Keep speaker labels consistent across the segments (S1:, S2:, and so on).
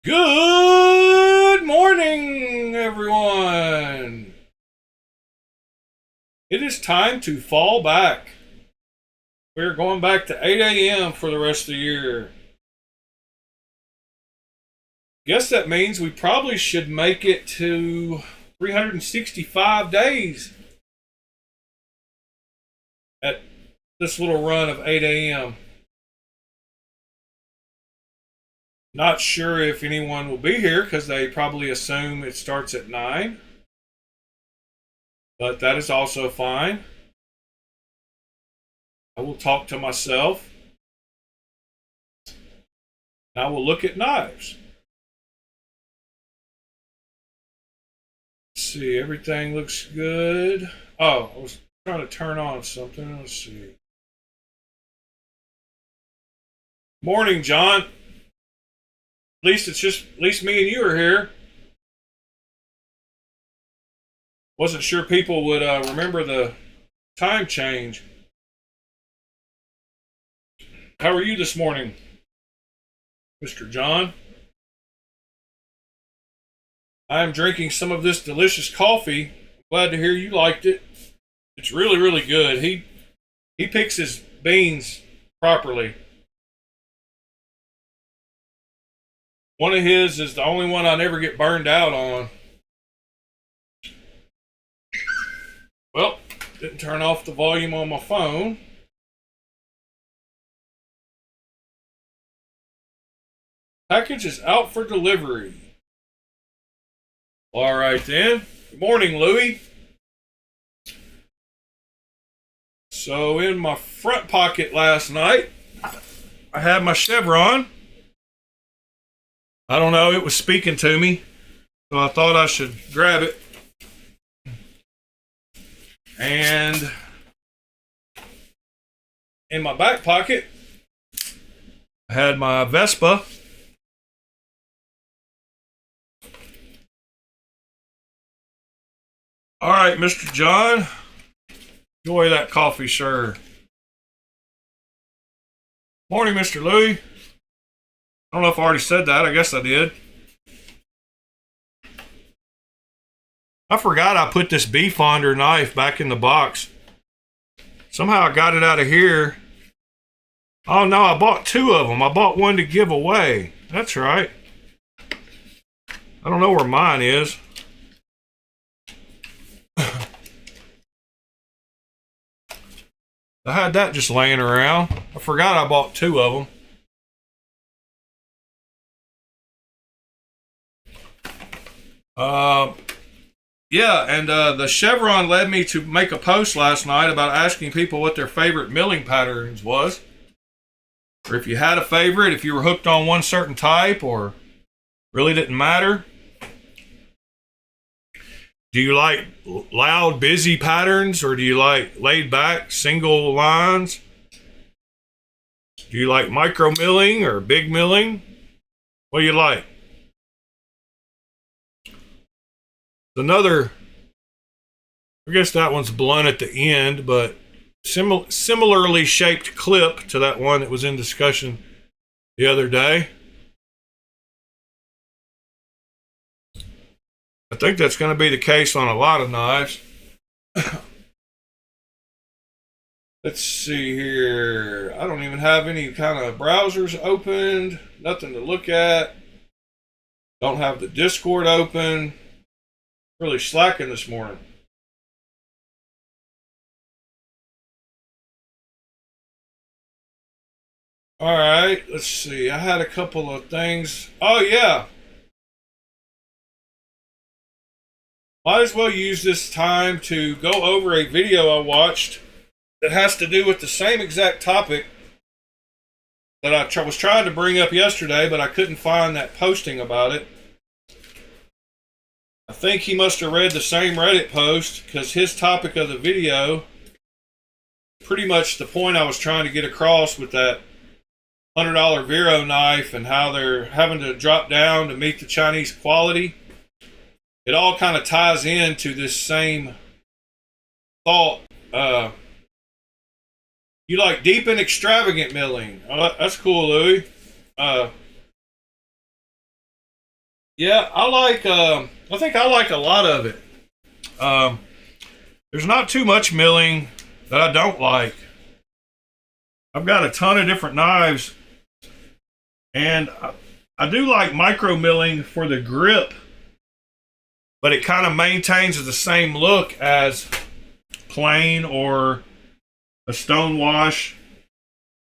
S1: Good morning, everyone. It is time to fall back. We're going back to 8 a.m. for the rest of the year. Guess that means we probably should make it to 365 days at this little run of 8 a.m. Not sure if anyone will be here because they probably assume it starts at 9. But that is also fine. I will talk to myself. I will look at knives. Let's see, everything looks good. Oh, I was trying to turn on something. Let's see. Morning, John. At least me and you are here. Wasn't sure people would remember the time change. How are you this morning, Mr. John? I am drinking some of this delicious coffee. Glad to hear you liked it. It's really, really good. He picks his beans properly. One of his is the only one I never get burned out on. Well, didn't turn off the volume on my phone. Package is out for delivery. All right then. Good morning, Louie. So in my front pocket last night, I had my chevron. I don't know, it was speaking to me, so I thought I should grab it. And in my back pocket, I had my Vespa. All right, Mr. John, enjoy that coffee, sir. Morning, Mr. Louie. I don't know if I already said that. I guess I did. I forgot I put this beef fonder knife back in the box. Somehow I got it out of here. Oh no, I bought 2 of them. I bought one to give away. That's right. I don't know where mine is. I had that just laying around. I forgot I bought 2 of them. Yeah, and the chevron led me to make a post last night about asking people what their favorite milling patterns was. Or if you had a favorite, if you were hooked on one certain type, or really didn't matter. Do you like loud, busy patterns, or do you like laid back, single lines? Do you like micro milling or big milling? What do you like? Another, I guess that one's blunt at the end, but similarly shaped clip to that one that was in discussion the other day. I think that's going to be the case on a lot of knives. Let's see here. I don't even have any kind of browsers opened. Nothing to look at. Don't have the Discord open. Really slacking this morning. All right, let's see. I had a couple of things. Oh, yeah. Might as well use this time to go over a video I watched that has to do with the same exact topic that I was trying to bring up yesterday, but I couldn't find that posting about it. I think he must have read the same Reddit post because his topic of the video, pretty much the point I was trying to get across with that $100 Vero knife and how they're having to drop down to meet the Chinese quality. It all kind of ties into this same thought. You like deep and extravagant milling. Oh, that's cool, Louie. Yeah, I think I like a lot of it. There's not too much milling that I don't like. I've got a ton of different knives, and I do like micro milling for the grip, but it kind of maintains the same look as plain or a stone wash.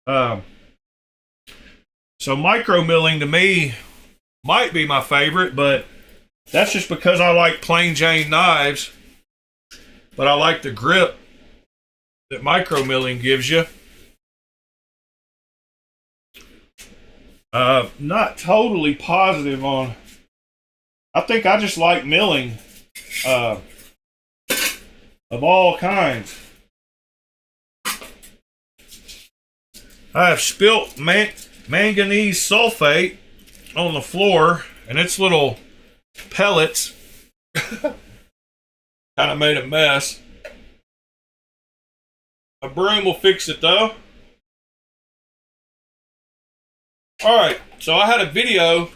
S1: So micro milling to me might be my favorite, but that's just because I like plain Jane knives, but I like the grip that micro milling gives you. Not totally positive on. I think I just like milling of all kinds. I have spilt manganese sulfate on the floor, and its little pellets kind of made a mess. A broom will fix it though. Alright, so I had a video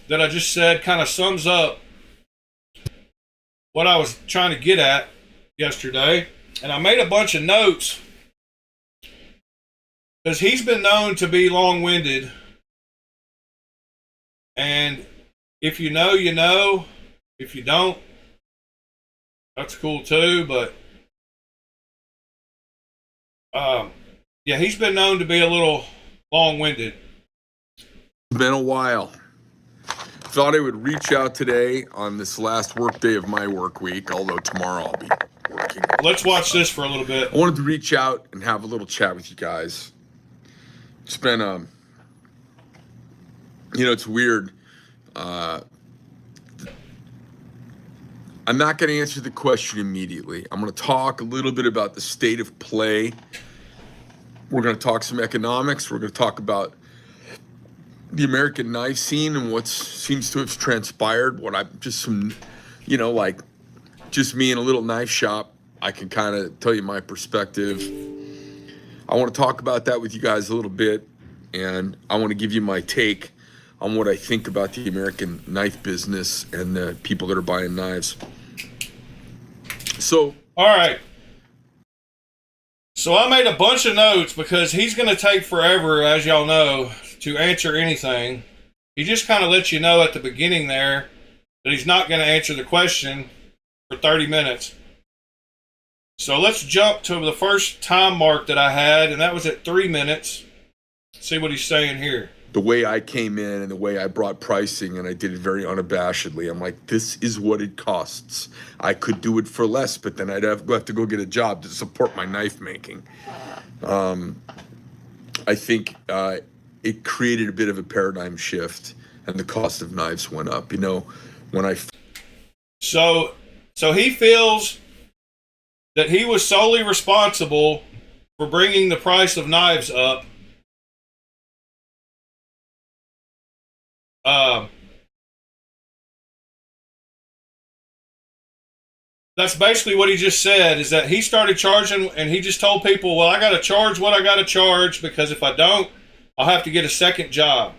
S1: that I just said kind of sums up what I was trying to get at yesterday. And I made a bunch of notes because he's been known to be long-winded. And if you know, you know. If you don't, that's cool too. But yeah, he's been known to be a little long-winded.
S2: It's been a while. Thought I would reach out today on this last work day of my work week, although tomorrow I'll be working.
S1: Let's watch this for a little bit.
S2: I wanted to reach out and have a little chat with you guys. It's been, it's weird. I'm not going to answer the question immediately. I'm going to talk a little bit about the state of play. We're going to talk some economics. We're going to talk about the American knife scene and what seems to have transpired. What I'm just some, like just me in a little knife shop. I can kind of tell you my perspective. I want to talk about that with you guys a little bit, and I want to give you my take on what I think about the American knife business and the people that are buying knives. So,
S1: all right. So I made a bunch of notes because he's going to take forever, as y'all know, to answer anything. He just kind of lets you know at the beginning there that he's not going to answer the question for 30 minutes. So let's jump to the first time mark that I had, and that was at 3 minutes. See what he's saying here.
S2: The way I came in and the way I brought pricing, and I did it very unabashedly. I'm like, this is what it costs. I could do it for less, but then I'd have to go get a job to support my knife making. I think it created a bit of a paradigm shift, and the cost of knives went up. When I...
S1: So he feels that he was solely responsible for bringing the price of knives up. That's basically what he just said, is that he started charging, and he just told people, well, I got to charge what I got to charge, because if I don't, I'll have to get a second job.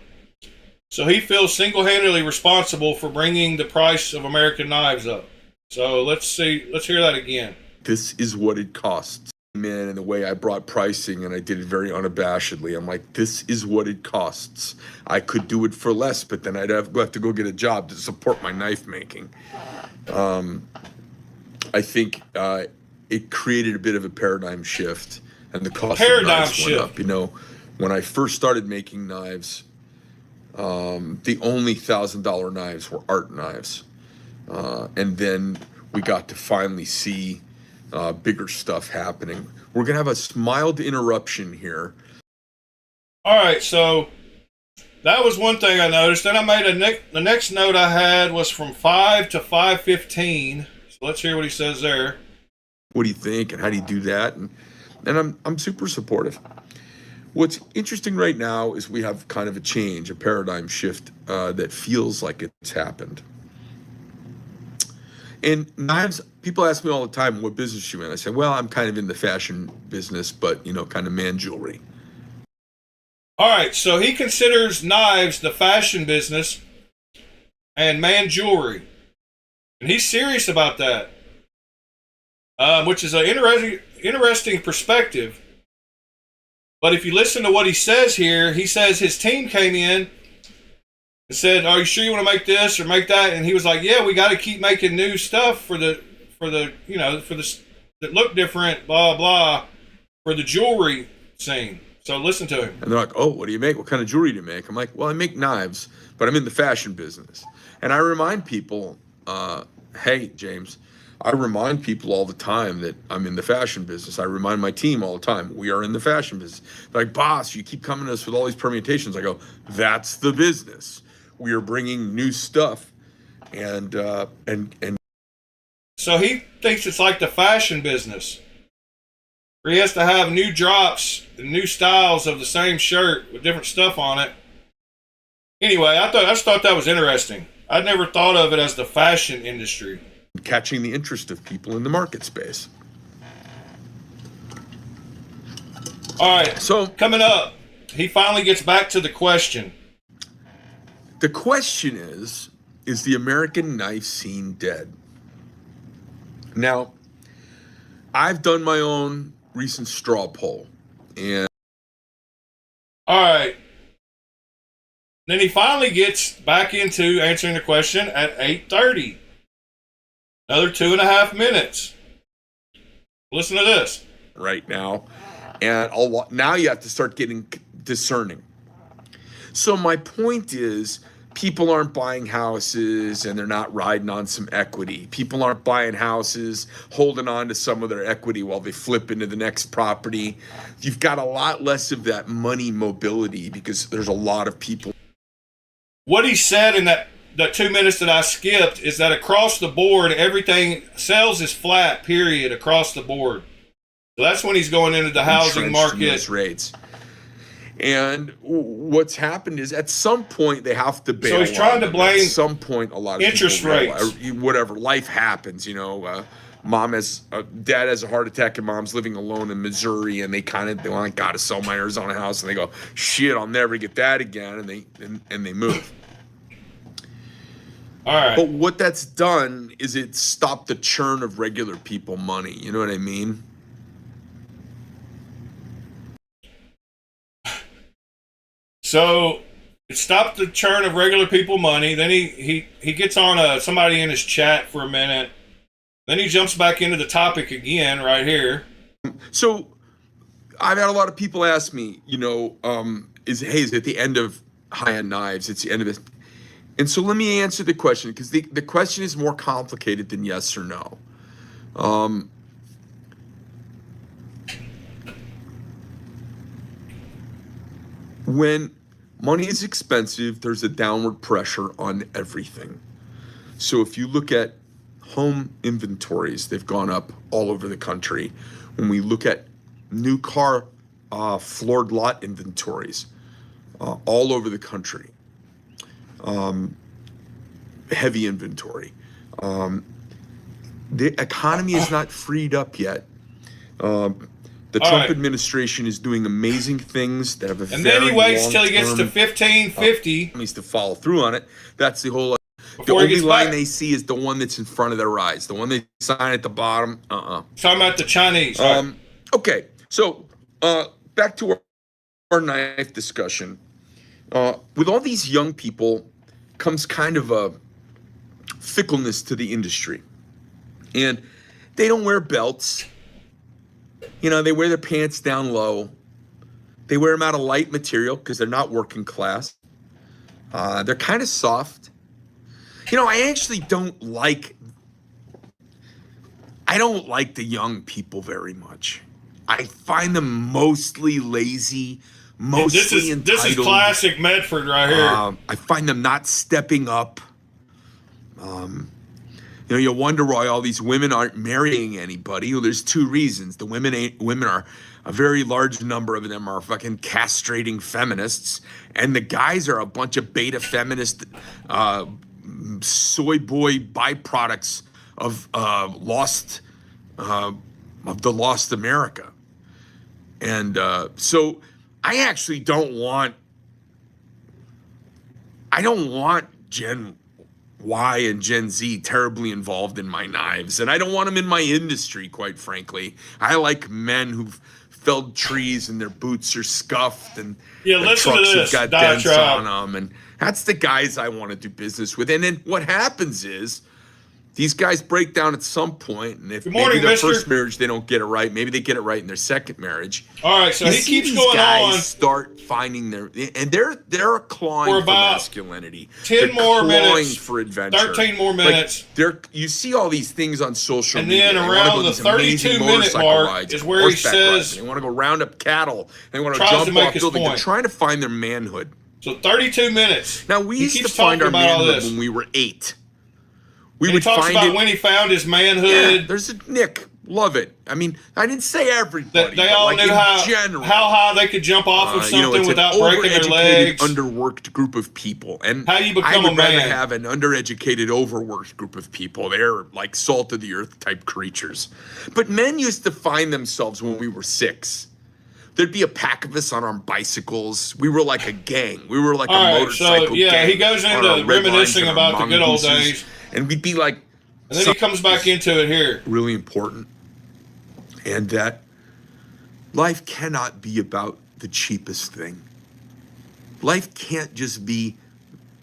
S1: So he feels single-handedly responsible for bringing the price of American knives up. So let's hear that again.
S2: This is what it costs. In and the way I brought pricing, and I did it very unabashedly. I'm like, this is what it costs. I could do it for less, but then I'd have to go get a job to support my knife making. I think it created a bit of a paradigm shift, and the cost of knives went up. When I first started making knives, the only $1,000 knives were art knives, and then we got to finally see bigger stuff happening. We're gonna have a mild interruption here.
S1: All right, so that was one thing I noticed. Then I made the next note I had was from 5 to 5:15. So let's hear what he says there.
S2: What do you think, and how do you do that? And I'm super supportive. What's interesting right now is we have kind of a change, a paradigm shift that feels like it's happened. And knives, people ask me all the time, what business you in? I say, well, I'm kind of in the fashion business, but, kind of man jewelry.
S1: All right, so he considers knives the fashion business. and man jewelry. And he's serious about that, which is an interesting perspective. But if you listen to what he says here, he says his team came in and said, "Are you sure you want to make this or make that?" And he was like, "Yeah, we got to keep making new stuff for the that look different, blah blah, for the jewelry scene." So listen to him.
S2: And they're like, "Oh, what do you make? What kind of jewelry do you make?" I'm like, "Well, I make knives, but I'm in the fashion business." And I remind people, hey, James, I remind people all the time that I'm in the fashion business. I remind my team all the time, we are in the fashion business. They're like, "Boss, you keep coming to us with all these permutations." I go, "That's the business. We are bringing new stuff." And
S1: So he thinks it's like the fashion business, where he has to have new drops and new styles of the same shirt with different stuff on it. Anyway, I just thought that was interesting. I'd never thought of it as the fashion industry.
S2: catching the interest of people in the market space.
S1: All right,
S2: So
S1: coming up, he finally gets back to the question.
S2: the question is the American knife scene dead? Now, I've done my own recent straw poll, and
S1: All right. Then he finally gets back into answering the question at 8:30. Another 2.5 minutes. Listen to this.
S2: right now, and now you have to start getting discerning. So my point is, people aren't buying houses and they're not riding on some equity. People aren't buying houses, holding on to some of their equity while they flip into the next property. You've got a lot less of that money mobility because there's a lot of people.
S1: What he said in that 2 minutes that I skipped is that across the board, everything, sales is flat, period, across the board. So that's when he's going into the housing
S2: entrenched in
S1: market.
S2: those rates. And what's happened is at some point they have to bail.
S1: So he's trying to blame
S2: at some point a lot of
S1: interest
S2: people
S1: rates.
S2: Whatever, life happens, dad has a heart attack and mom's living alone in Missouri, and they want gotta sell my Arizona house, and they go, "Shit, I'll never get that again," and they move.
S1: All right.
S2: But what that's done is it stopped the churn of regular people money. You know what I mean?
S1: So it stopped the churn of regular people money. Then he gets on somebody in his chat for a minute. Then he jumps back into the topic again right here.
S2: So I've had a lot of people ask me, is it the end of high-end knives? It's the end of it. And so let me answer the question, because the question is more complicated than yes or no. When money is expensive, there's a downward pressure on everything. So if you look at home inventories, they've gone up all over the country. When we look at new car floored lot inventories, all over the country, heavy inventory. The economy is not freed up yet. The Trump administration is doing amazing things that have a very long-term.
S1: And then he waits till he gets to 1550.
S2: Needs to follow through on it. That's the whole. The
S1: Before he
S2: only
S1: gets
S2: line
S1: back.
S2: they see is the one that's in front of their eyes. The one they sign at the bottom.
S1: Talking about the Chinese. Right?
S2: Okay, so back to our knife discussion. With all these young people comes kind of a fickleness to the industry, and they don't wear belts. They wear their pants down low. They wear them out of light material because they're not working class. They're kind of soft. I actually don't like the young people very much. I find them mostly lazy, mostly entitled.
S1: This is classic Medford right here.
S2: I find them not stepping up. You wonder why all these women aren't marrying anybody. Well, there's two reasons. The women are a very large number of them are fucking castrating feminists, and the guys are a bunch of beta feminist, soy boy byproducts of the lost America. And so I actually don't want Gen Y and Gen Z terribly involved in my knives, and I don't want them in my industry, quite frankly. I like men who've felled trees and their boots are scuffed and
S1: Yeah,
S2: their
S1: listen to
S2: trucks
S1: this
S2: have got dents
S1: diatribe.
S2: on them, and that's the guys I want to do business with. And then what happens is these guys break down at some point, and if
S1: Good morning,
S2: maybe their
S1: mister.
S2: first marriage they don't get it right, maybe they get it right in their second marriage.
S1: All right, so
S2: You
S1: he
S2: see
S1: keeps
S2: these
S1: going
S2: guys
S1: on
S2: start finding their, and they're clawing
S1: for
S2: for
S1: about
S2: masculinity.
S1: 10
S2: They're
S1: more
S2: clawing
S1: minutes,
S2: for adventure.
S1: 13 more minutes.
S2: Like you see all these things on social
S1: And
S2: media.
S1: then
S2: They wanna
S1: around
S2: go
S1: the
S2: these amazing
S1: 32-minute
S2: motorcycle
S1: mark
S2: rides,
S1: is where he
S2: horseback rides.
S1: says,
S2: They want to go round up cattle. They want to
S1: tries to
S2: jump
S1: make
S2: off
S1: his
S2: buildings. They're
S1: point.
S2: trying to find their manhood.
S1: So 32 minutes.
S2: Now we
S1: He
S2: used to
S1: keeps
S2: find our
S1: talking about all
S2: manhood
S1: this.
S2: when we were 8. We
S1: And he
S2: would
S1: talks
S2: find
S1: about
S2: it.
S1: when he found his
S2: Yeah,
S1: manhood,
S2: there's a Nick. Love it. I mean, I didn't say everybody.
S1: that they
S2: but
S1: all
S2: like
S1: knew
S2: in
S1: how
S2: general.
S1: high they could jump off of
S2: You know,
S1: something
S2: it's
S1: without
S2: an
S1: breaking their
S2: overeducated,
S1: legs.
S2: underworked group of people, and
S1: How you become
S2: I would
S1: a
S2: rather
S1: man.
S2: have an undereducated, overworked group of people. They're like salt of the earth type creatures. But men used to find themselves when we were 6. There'd be a pack of us on our bicycles. We were like a gang. We were like
S1: All
S2: a
S1: right,
S2: motorcycle
S1: so yeah,
S2: gang.
S1: he goes
S2: on
S1: into
S2: our red lines
S1: reminiscing
S2: and our
S1: about the good old
S2: mongooses,
S1: days.
S2: and we'd be like,
S1: And then he comes back into it here.
S2: really important, and that life cannot be about the cheapest thing. Life can't just be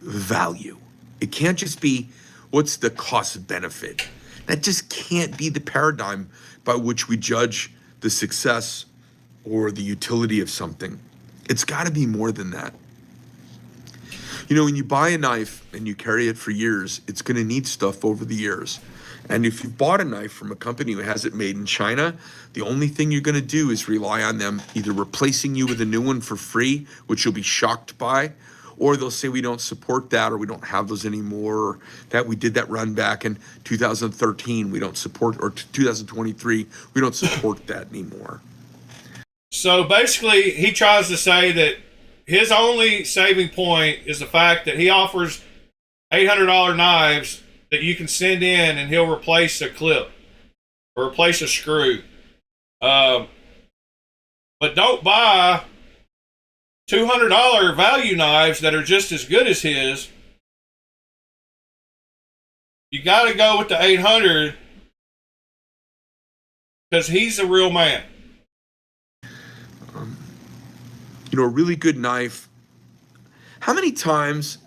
S2: value. It can't just be what's the cost benefit. That just can't be the paradigm by which we judge the success or the utility of something. It's got to be more than that. You know, when you buy a knife and you carry it for years, it's going to need stuff over the years. And if you bought a knife from a company who has it made in China, the only thing you're going to do is rely on them either replacing you with a new one for free, which you'll be shocked by, or they'll say we don't support that, or we don't have those anymore, or that we did that run back in 2013, we don't support, or 2023, we don't support that anymore.
S1: So basically, he tries to say that his only saving point is the fact that he offers $800 knives that you can send in and he'll replace a clip or replace a screw. But don't buy $200 value knives that are just as good as his. You got to go with the 800 because he's a real man.
S2: You know, a really good knife. How many times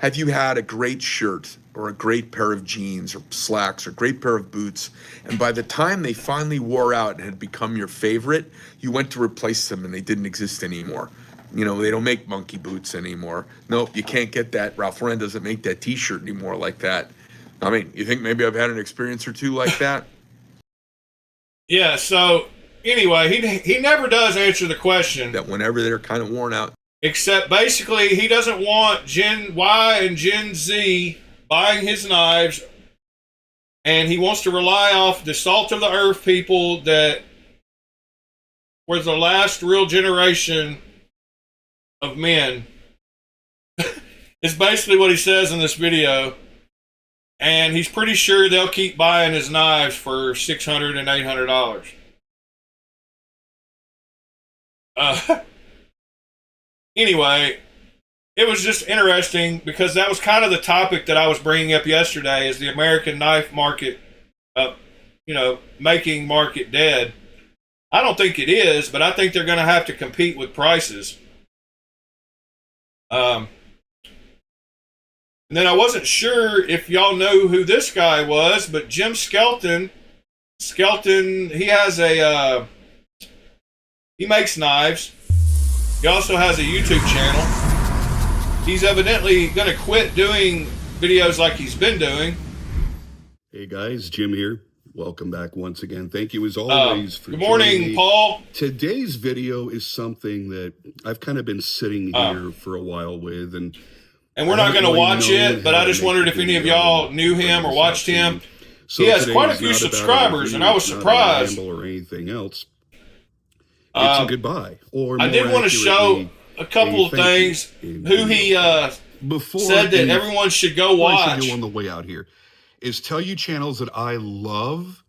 S2: have you had a great shirt or a great pair of jeans or slacks or a great pair of boots, and by the time they finally wore out and had become your favorite, you went to replace them and they didn't exist anymore? You know, they don't make monkey boots anymore. Nope, you can't get that. Ralph Lauren doesn't make that t-shirt anymore like that. I mean, you think maybe I've had an experience or two like that?
S1: Yeah, so anyway, he never does answer the question.
S2: That whenever they're kind of worn out.
S1: Except basically he doesn't want Gen Y and Gen Z buying his knives, and he wants to rely off the salt of the earth people that were the last real generation of men. Is basically what he says in this video. And he's pretty sure they'll keep buying his knives for $600 and $800. Anyway, it was just interesting because that was kind of the topic that I was bringing up yesterday, is the American knife market, making market dead. I don't think it is, but I think they're going to have to compete with prices. And then I wasn't sure if y'all know who this guy was, but Jim Skelton, he has he makes knives. He also has a YouTube channel. He's evidently going to quit doing videos like he's been doing.
S3: Hey guys, Jim here. Welcome back once again. Thank you as always for
S1: good morning,
S3: joining me.
S1: Paul.
S3: Today's video is something that I've kind of been sitting here for a while with, and
S1: we're not going to watch it, but I just wondered if any of y'all knew him or watched him.
S3: So
S1: he has
S3: today
S1: quite a
S3: is
S1: few
S3: not about
S1: subscribers, and I was
S3: it's not about
S1: surprised.
S3: ramble or anything else. It's a goodbye. Or
S1: I did want to show a couple of things. Who he said that everyone should go
S3: what I should
S1: watch.
S3: do on the way out here is tell you channels that I love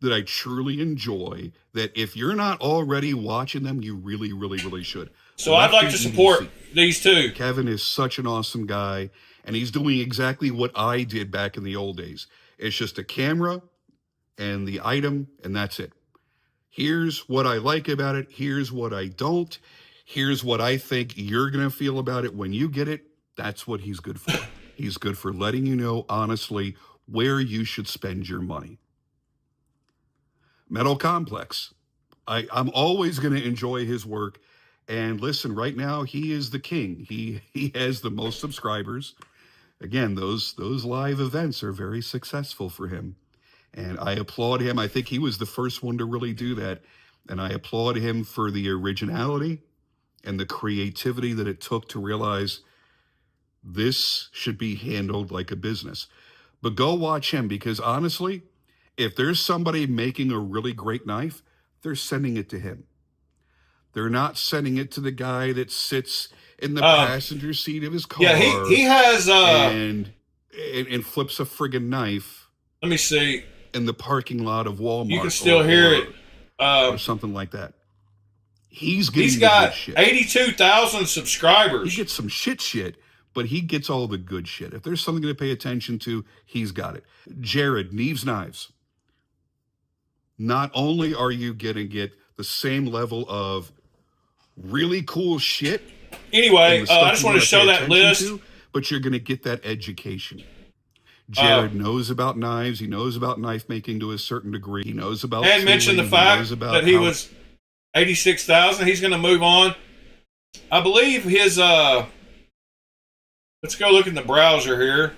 S3: that I truly enjoy, that if you're not already watching them, you really, really, really should.
S1: So I'd like to support these two.
S3: Kevin is such an awesome guy, and he's doing exactly what I did back in the old days. It's just a camera and the item, and that's it. Here's what I like about it. Here's what I don't. Here's what I think you're going to feel about it when you get it. That's what he's good for. He's good for letting you know, honestly, where you should spend your money. Metal Complex. I'm always going to enjoy his work. And listen, right now, he is the king. He has the most subscribers. Again, those live events are very successful for him. And I applaud him. I think he was the first one to really do that. And I applaud him for the originality and the creativity that it took to realize this should be handled like a business. But go watch him, because honestly, if there's somebody making a really great knife, they're sending it to him. They're not sending it to the guy that sits in the passenger seat of his car.
S1: Yeah, he has
S3: and flips a friggin' knife.
S1: Let me see.
S3: In the parking lot of Walmart.
S1: You can still hear it.
S3: Or something like that. He's
S1: got 82,000 subscribers.
S3: He gets some shit, but he gets all the good shit. If there's something to pay attention to, he's got it. Jared, Neves Knives. Not only are you going to get the same level of really cool shit.
S1: Anyway, I just want to show that list.
S3: But you're going to get that education. Jared knows about knives. He knows about knife making to a certain degree. He knows about
S1: and mentioned the fact that he was 86,000. He's going to move on. I believe his let's go look in the browser here.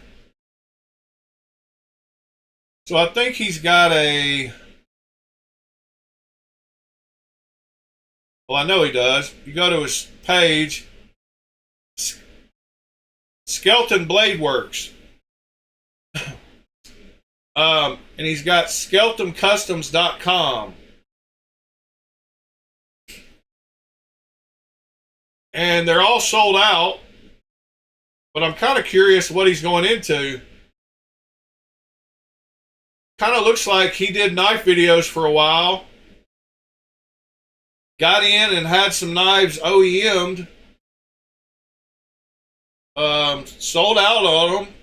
S1: So I think he's got a, well, I know he does. You go to his page, Skeleton Blade Works. And he's got skeletoncustoms.com. And they're all sold out. But I'm kind of curious what he's going into. Kind of looks like he did knife videos for a while. Got in and had some knives OEM'd. Sold out on them.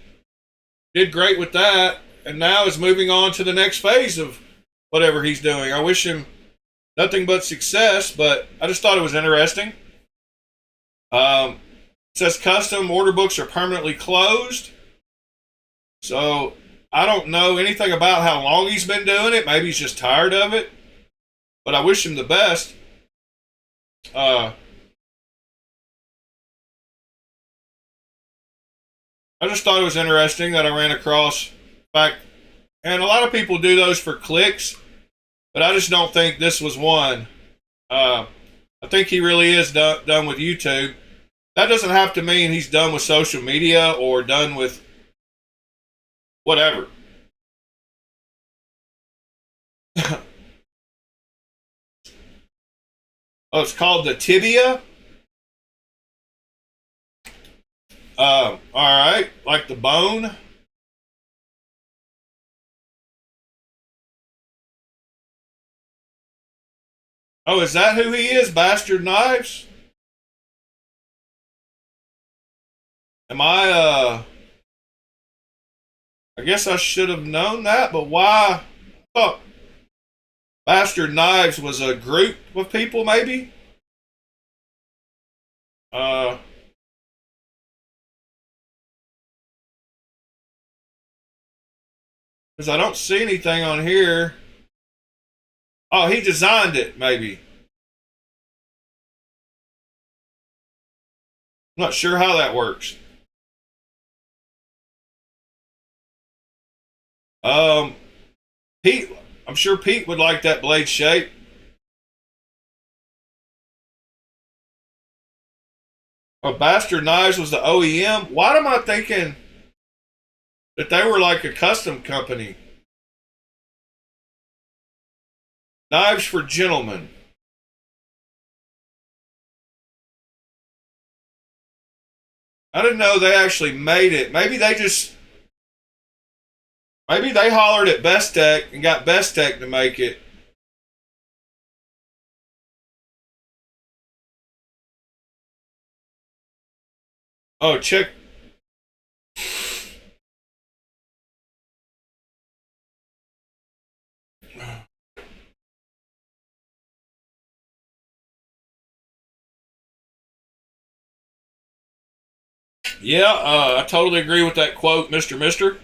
S1: Did great with that. And now is moving on to the next phase of whatever he's doing. I wish him nothing but success, but I just thought it was interesting. It says custom order books are permanently closed. So I don't know anything about how long he's been doing it. Maybe he's just tired of it. But I wish him the best. I just thought it was interesting that I ran across. Fact, and a lot of people do those for clicks, but I just don't think this was one. I think he really is done with YouTube. That doesn't have to mean he's done with social media or done with whatever. Oh, it's called the Tibia. All right, like the bone. Oh, is that who he is? Bastard Knives? Am I guess I should have known that, but why? Oh, Bastard Knives was a group of people, maybe? Because I don't see anything on here. Oh, he designed it, maybe. I'm not sure how that works. Pete, I'm sure Pete would like that blade shape. Oh, Bastard Knives was the OEM. Why am I thinking that they were like a custom company? Knives for Gentlemen. I didn't know they actually made it. Maybe they just Maybe they hollered at Best Tech and got Best Tech to make it. Oh, check. Yeah, I totally agree with that quote, Mr. Mister.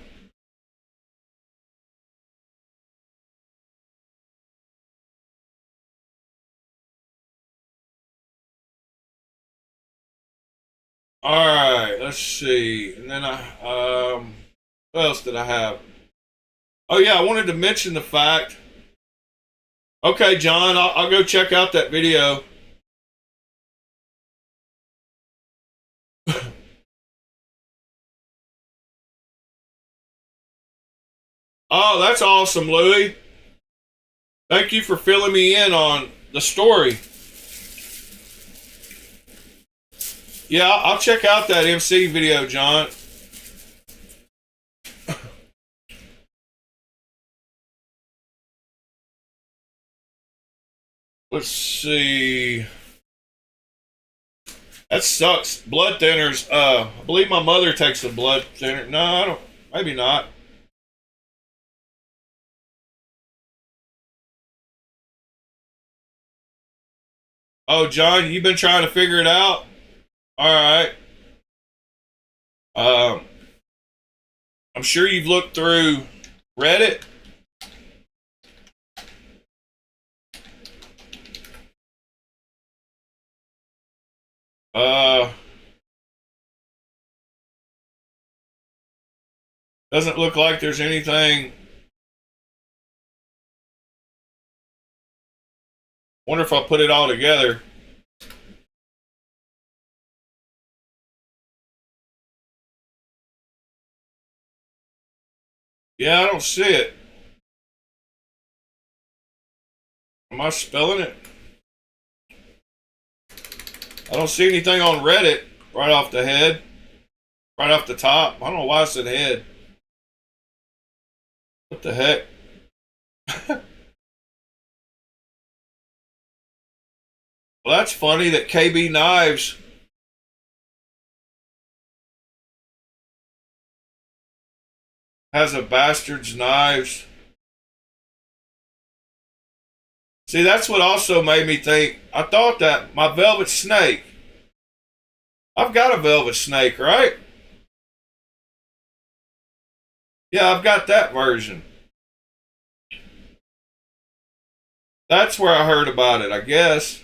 S1: All right, let's see. And then what else did I have? Oh yeah, I wanted to mention the fact. Okay, John, I'll go check out that video. Oh, that's awesome, Louie. Thank you for filling me in on the story. Yeah, I'll check out that MC video, John. Let's see. That sucks. Blood thinners. I believe my mother takes a blood thinner. No, I don't. Maybe not. Oh, John, you've been trying to figure it out? All right. Um, I'm sure you've looked through Reddit. Uh, doesn't look like there's anything. Wonder if I put it all together. Yeah, I don't see it. Am I spelling it? I don't see anything on Reddit right off the head. Right off the top. I don't know why I said head. What the heck? Well, that's funny that KB Knives has a Bastard's Knives. See, that's what also made me think. I thought that my Velvet Snake. I've got a Velvet Snake, right? Yeah, I've got that version. That's where I heard about it, I guess.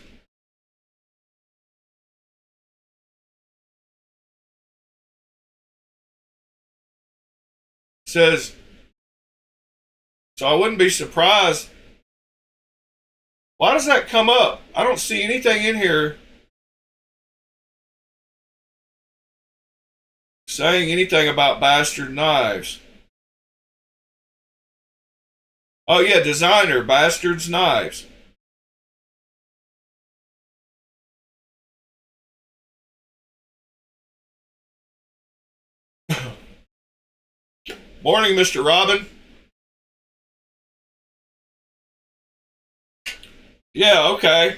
S1: It says, so I wouldn't be surprised. Why does that come up? I don't see anything in here saying anything about Bastard Knives. Oh yeah, designer, Bastard's Knives. Morning, Mr. Robin. Yeah, okay.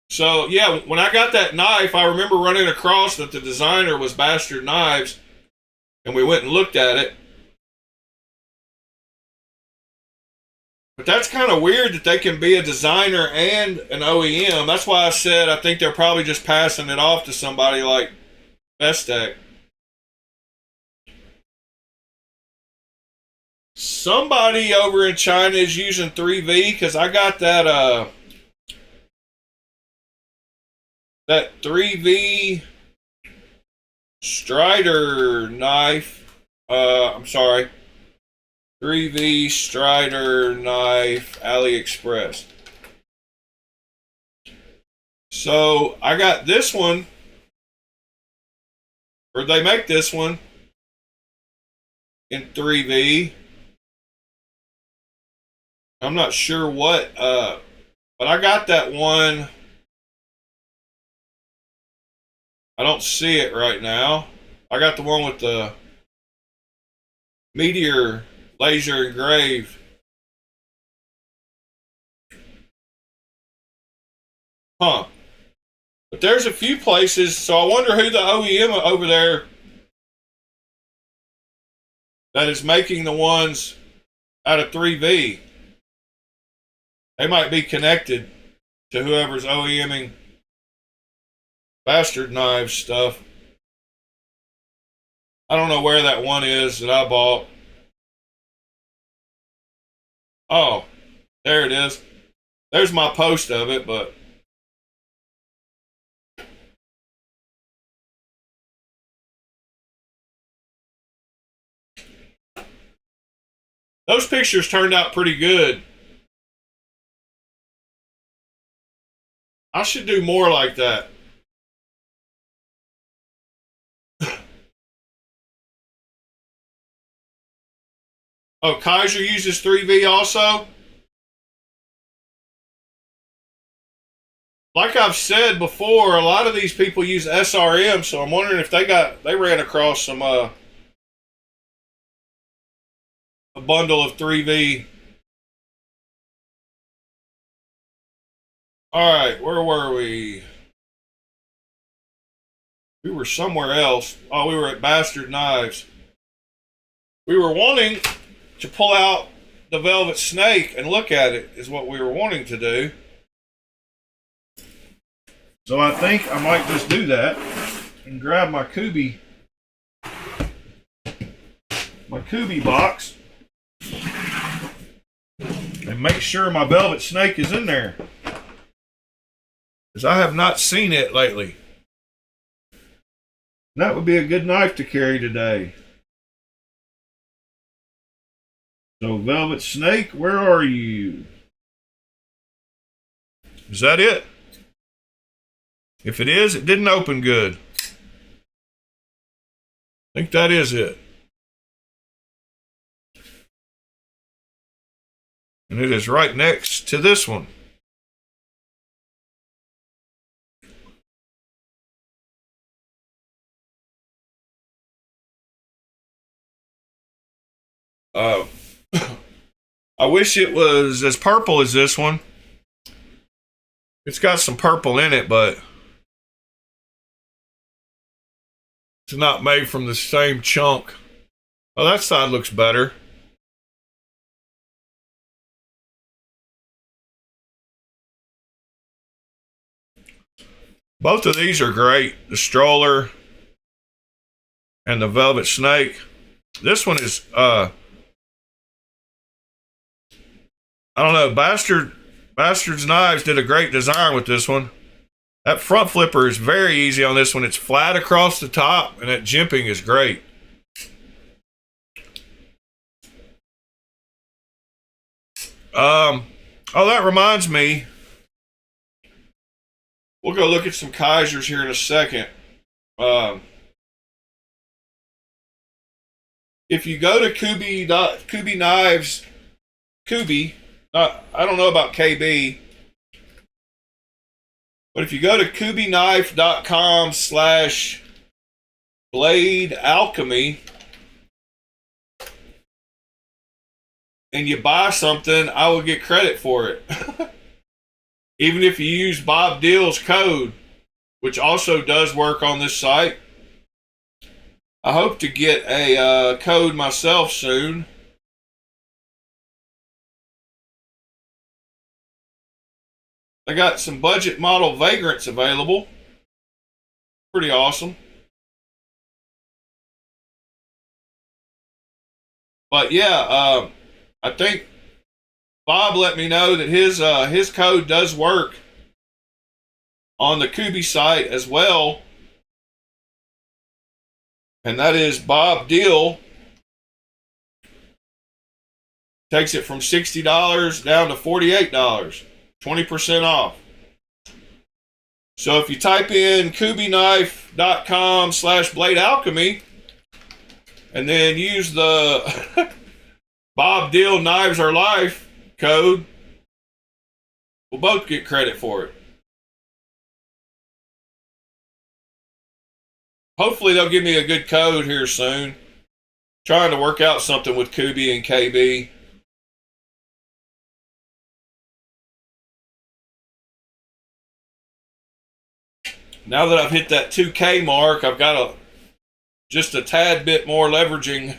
S1: So yeah, when I got that knife, I remember running across that the designer was Bastard Knives, and we went and looked at it. But that's kind of weird that they can be a designer and an OEM. That's why I said I think they're probably just passing it off to somebody like Bestech. Somebody over in China is using 3V because I got that 3V Strider knife. I'm sorry. 3V Strider knife, AliExpress. So I got this one, or they make this one in 3V. I'm not sure what, but I got that one. I don't see it right now. I got the one with the Meteor laser engraved. Huh. But there's a few places, so I wonder who the OEM over there that is making the ones out of 3V. They might be connected to whoever's OEMing Bastard Knives stuff. I don't know where that one is that I bought. Oh, there it is. There's my post of it, but those pictures turned out pretty good. I should do more like that. Oh, Kaiser uses 3V also? Like I've said before, a lot of these people use SRM, so I'm wondering if they ran across some a bundle of 3V. Alright, where were we? We were somewhere else. Oh, we were at Bastard Knives. We were wanting to pull out the Velvet Snake and look at it, is what we were wanting to do. So I think I might just do that and grab my Kubi box and make sure my Velvet Snake is in there, because I have not seen it lately. That would be a good knife to carry today. So, Velvet Snake, where are you? Is that it? If it is, it didn't open good. I think that is it. And it is right next to this one. I wish it was as purple as this one. It's got some purple in it, but it's not made from the same chunk. Oh, that side looks better. Both of these are great. The Stroller and the Velvet Snake. This one is, I don't know, Bastard's Knives did a great design with this one. That front flipper is very easy on this one. It's flat across the top, and that jimping is great. Oh, that reminds me. We'll go look at some Kaisers here in a second. If you go to Kubi Knives, Kubi, I don't know about KB, but if you go to kubiknife.com/BLADEALCHEMY and you buy something, I will get credit for it. Even if you use Bob Deal's code, which also does work on this site. I hope to get a code myself soon. I got some budget model Vagrants available. Pretty awesome. But yeah, I think Bob let me know that his code does work on the Kubi site as well. And that is Bob Deal. Takes it from $60 down to $48. 20% off. So if you type in kubiknife.com/BLADEALCHEMY and then use the Bob Deal Knives Are Life code, we'll both get credit for it. Hopefully they'll give me a good code here soon. Trying to work out something with Kubi and KB. Now that I've hit that 2K mark, I've got just a tad bit more leveraging.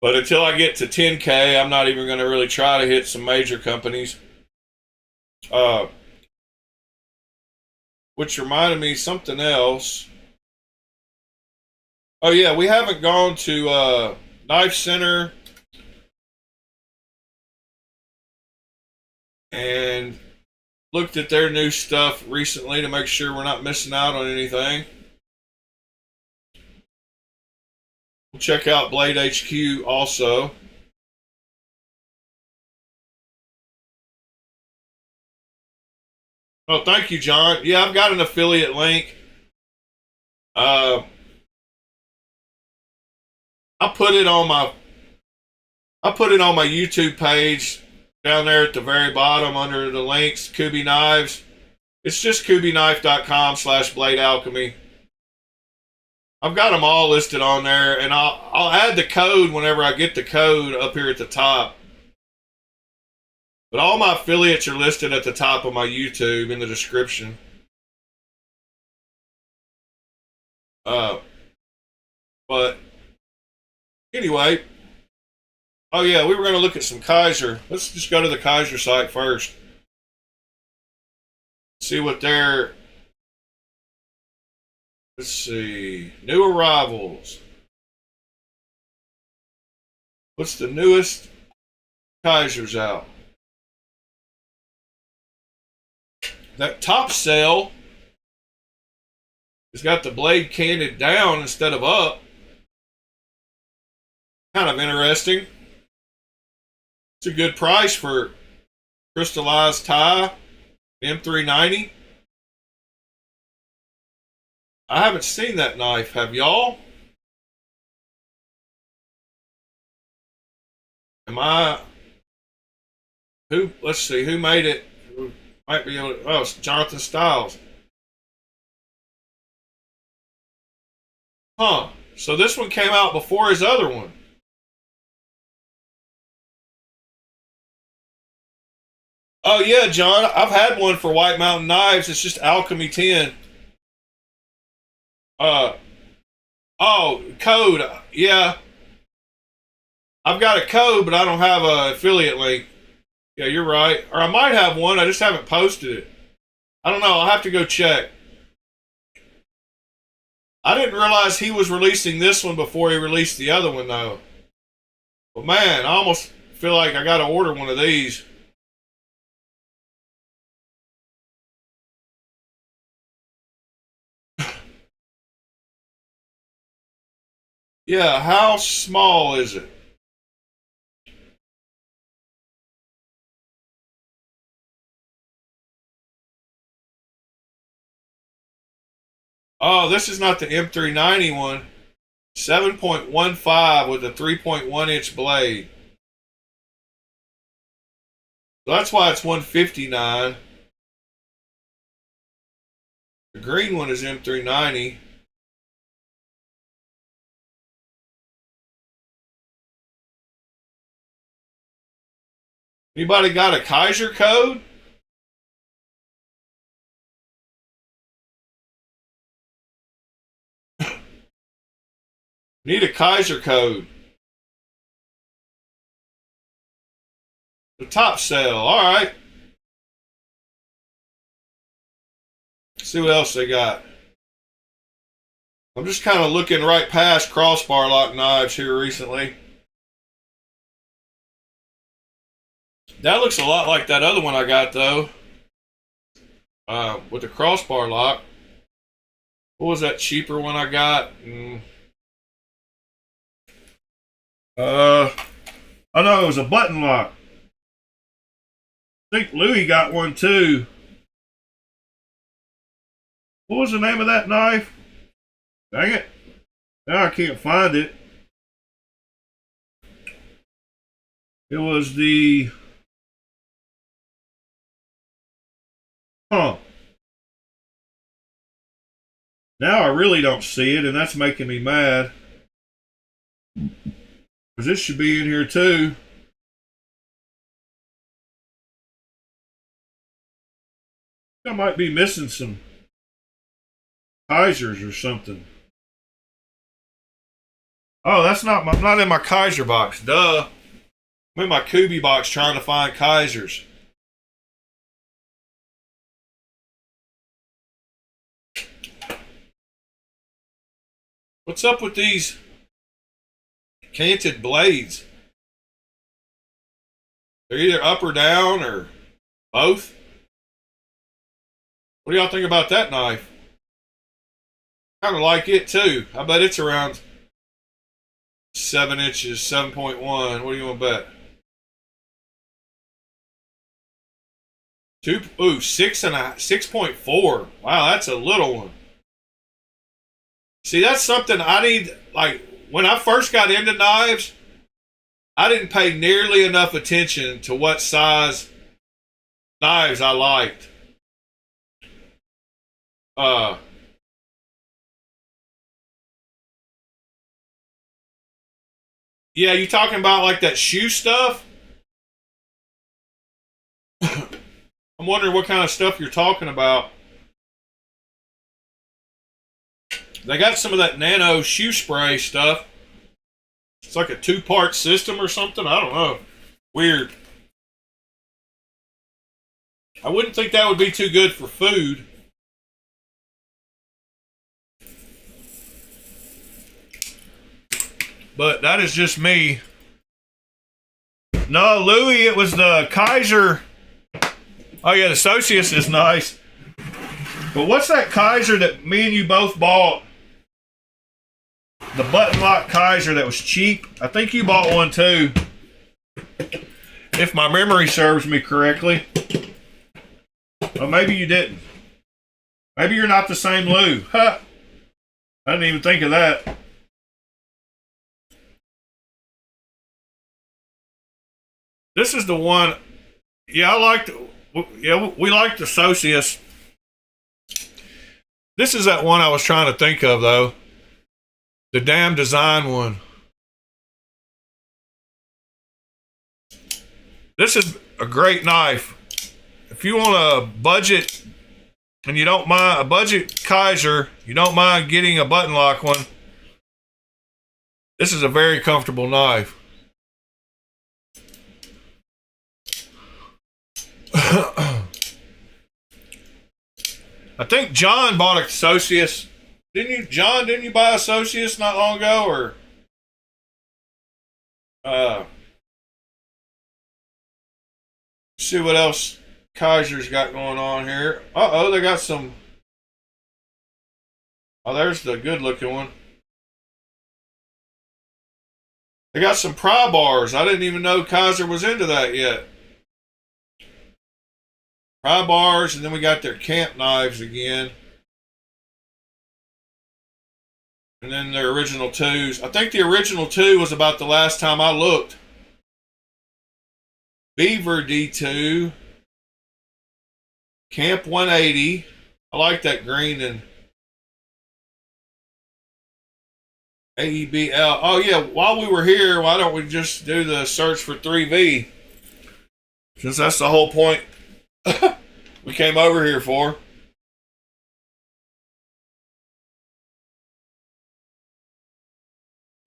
S1: But until I get to 10K, I'm not even going to really try to hit some major companies. Which reminded me of something else. Oh yeah, we haven't gone to Knife Center and looked at their new stuff recently to make sure we're not missing out on anything. We'll check out Blade HQ also. Oh, thank you, John. Yeah, I've got an affiliate link. I put it on my YouTube page down there at the very bottom under the links, Kubi Knives. It's just kubiknife.com/bladealchemy. I've got them all listed on there, and I'll add the code whenever I get the code up here at the top. But all my affiliates are listed at the top of my YouTube in the description. But anyway, oh yeah, we were going to look at some Kaiser. Let's just go to the Kaiser site first. See what they're... Let's see. New arrivals. What's the newest Kaiser's out? That top sale has got the blade canted down instead of up. Kind of interesting. It's a good price for crystallized tie, M390. I haven't seen that knife. Have y'all? Am I? Who? Let's see. Who made it? Might be able to, oh, it's Jonathan Stiles. Huh. So this one came out before his other one. Oh yeah, John. I've had one for White Mountain Knives. It's just Alchemy 10. Oh, code. Yeah. I've got a code, but I don't have an affiliate link. Yeah, you're right. Or I might have one. I just haven't posted it. I don't know. I'll have to go check. I didn't realize he was releasing this one before he released the other one, though. But man, I almost feel like I got to order one of these. Yeah, how small is it? Oh, this is not the M390 one. 7.15 with a 3.1 inch blade. So that's why it's 159. The green one is M390. Anybody got a Kaiser code? Need a Kaiser code. The top sale. All right. See what else they got. I'm just kind of looking right past crossbar lock knives here recently. That looks a lot like that other one I got though. With the crossbar lock. What was that cheaper one I got? I know it was a button lock. I think Louis got one too. What was the name of that knife? Dang it. Now I can't find it. It was the... Huh. Now I really don't see it, and that's making me mad. Because this should be in here too. I might be missing some Kaisers or something. Oh, that's not I'm not in my Kaiser box. Duh. I'm in my Kubi box trying to find Kaisers. What's up with these canted blades? They're either up or down or both. What do y'all think about that knife? Kind of like it too. I bet it's around 7 inches, 7.1. What do you want to bet? 6.4. Wow, that's a little one. See, that's something I need. Like, when I first got into knives, I didn't pay nearly enough attention to what size knives I liked. Yeah, you talking about like that shoe stuff? I'm wondering what kind of stuff you're talking about. They got some of that nano shoe spray stuff. It's like a 2-part system or something. I don't know. Weird. I wouldn't think that would be too good for food. But that is just me. No, Louis, it was the Kaiser. Oh yeah, the Socius is nice. But what's that Kaiser that me and you both bought? The button lock Kaiser that was cheap. I think you bought one too. If my memory serves me correctly. Well, maybe you didn't. Maybe you're not the same Lou. Huh. I didn't even think of that. This is the one. Yeah, we like the Socius. This is that one I was trying to think of, though. The damn design one. This is a great knife. If you want a budget, and you don't mind a budget Kaiser, you don't mind getting a button lock one, this is a very comfortable knife. I think John bought a Socius. Didn't you, John? Didn't you buy a Socius not long ago? Or see what else Kaiser's got going on here. They got some. Oh, there's the good looking one. They got some pry bars. I didn't even know Kaiser was into that yet. Pry bars, and then we got their camp knives again. And then their original 2s. I think the original 2 was about the last time I looked. Beaver D2. Camp 180. I like that green and AEBL. Oh yeah, while we were here, why don't we just do the search for 3V? Since that's the whole point we came over here for.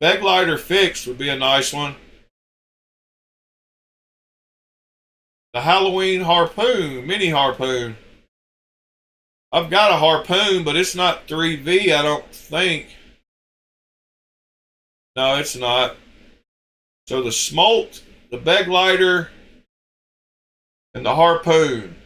S1: Beglighter fixed would be a nice one. The Halloween harpoon, mini harpoon. I've got a harpoon, but it's not 3V, I don't think. No, it's not. So the smolt, the Beglighter, and the harpoon.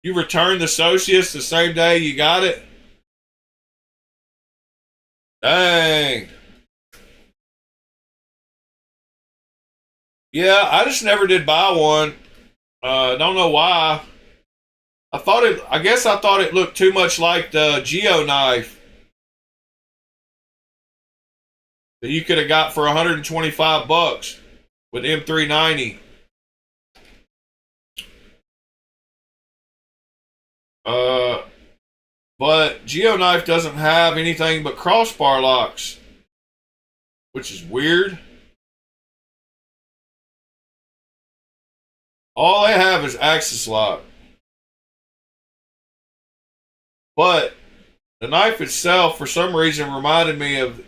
S1: You returned the Socius the same day you got it? Dang. Yeah, I just never did buy one. Don't know why. I guess I thought it looked too much like the Geo knife that you could have got for $125 with M390. Uh, but GeoKnife doesn't have anything but crossbar locks, which is weird. All they have is axis lock. But the knife itself, for some reason, reminded me of,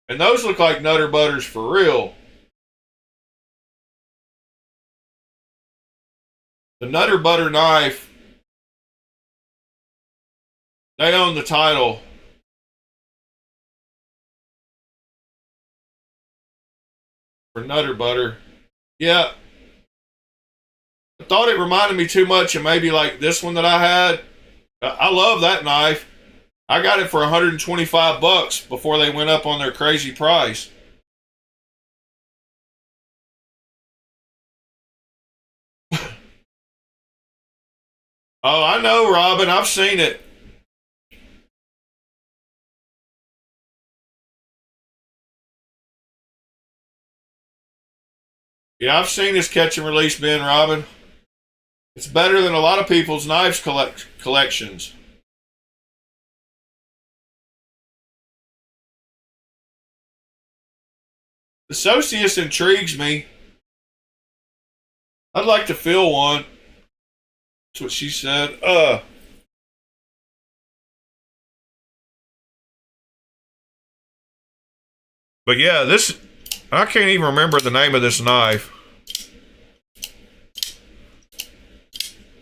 S1: and those look like Nutter Butters for real. The Nutter Butter knife, they own the title. For Nutter Butter. Yeah. I thought it reminded me too much of maybe like this one that I had. I love that knife. I got it for $125 before they went up on their crazy price. Oh, I know, Robin. I've seen it. Yeah, I've seen this catch and release bin, Robin. It's better than a lot of people's knives collections. The Socius intrigues me. I'd like to feel one. That's what she said. But yeah, this, I can't even remember the name of this knife.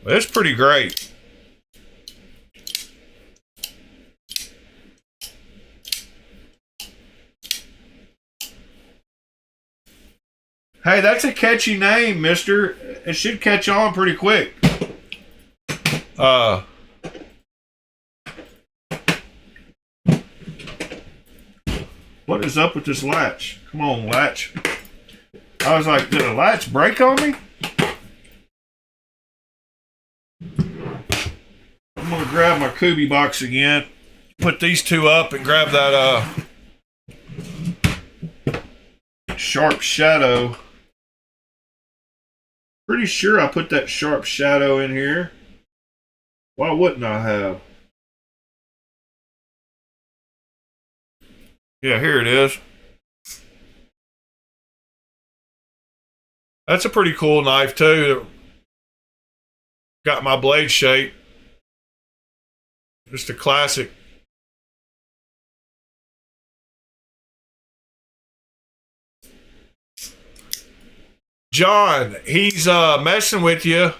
S1: It's pretty great. Hey, that's a catchy name, mister. It should catch on pretty quick. What is up with this latch? Come on, latch. I was like, did a latch break on me? I'm gonna grab my Kubi box again, put these two up, and grab that Sharp Shadow. Pretty sure I put that Sharp Shadow in here. Why wouldn't I have? Yeah, here it is. That's a pretty cool knife too. Got my blade shape. Just a classic. John, he's messing with you.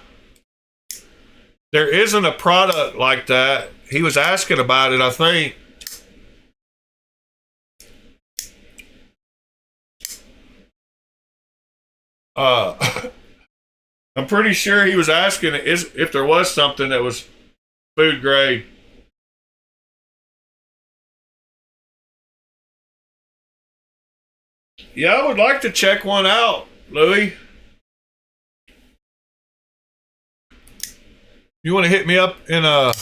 S1: There isn't a product like that. He was asking about it, I think. I'm pretty sure he was asking if there was something that was food grade. Yeah, I would like to check one out, Louis. You want to hit me up in I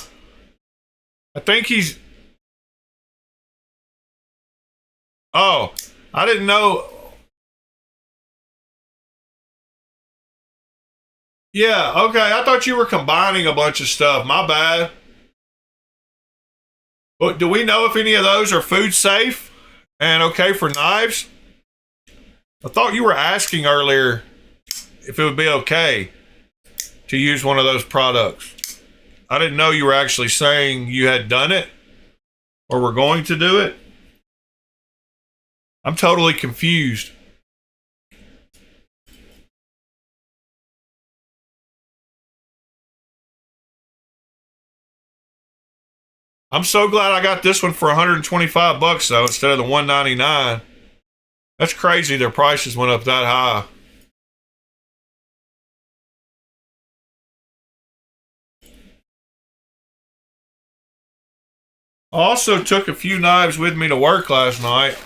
S1: think he's... Oh, I didn't know. Yeah, okay. I thought you were combining a bunch of stuff. My bad. But do we know if any of those are food safe and okay for knives? I thought you were asking earlier if it would be okay to use one of those products. I didn't know you were actually saying you had done it or were going to do it. I'm totally confused. I'm so glad I got this one for $125 though instead of the $199. That's crazy. Their prices went up that high. I also took a few knives with me to work last night.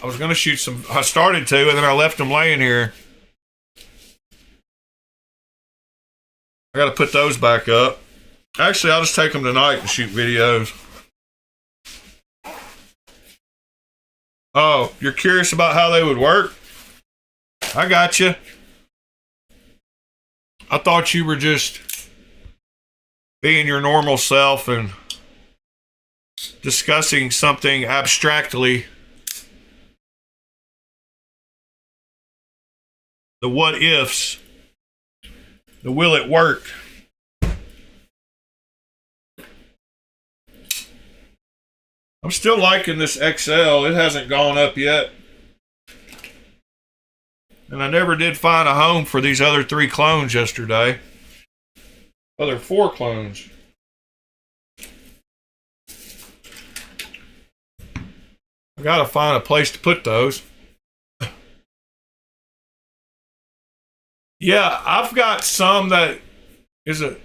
S1: I was going to shoot some. I started to, and then I left them laying here. I got to put those back up. Actually, I'll just take them tonight and shoot videos. Oh, you're curious about how they would work? I got you. I thought you were just being your normal self and discussing something abstractly. The what ifs, the will it work. I'm still liking this XL. It hasn't gone up yet. And I never did find a home for these other 3 clones yesterday. Other 4 clones. I gotta find a place to put those. Yeah, I've got some that is a...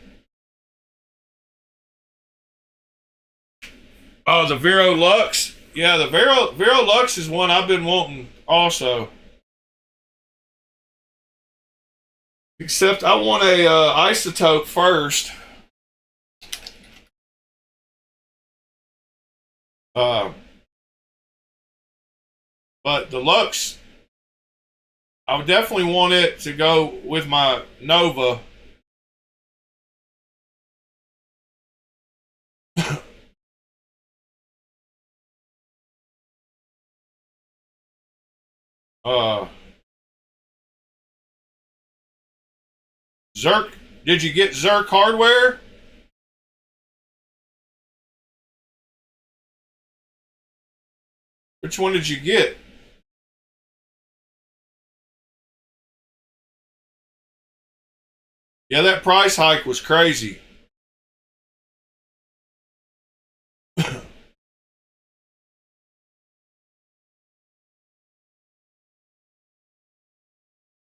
S1: Oh, the Vero Lux? Yeah, the Vero Lux is one I've been wanting also. Except I want a isotope first. But the Lux, I would definitely want it to go with my Nova. Zerk, did you get Zerk hardware? Which one did you get? Yeah, that price hike was crazy.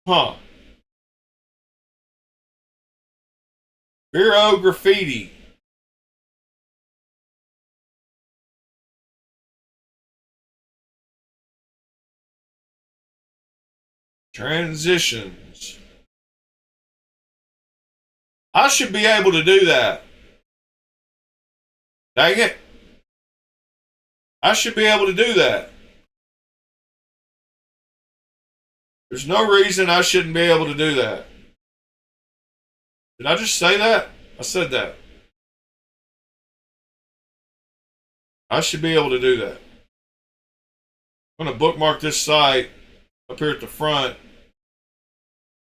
S1: Huh. Vero Graffiti. Transitions. I should be able to do that. Dang it. I should be able to do that. There's no reason I shouldn't be able to do that. Did I just say that? I said that. I should be able to do that. I'm going to bookmark this site up here at the front.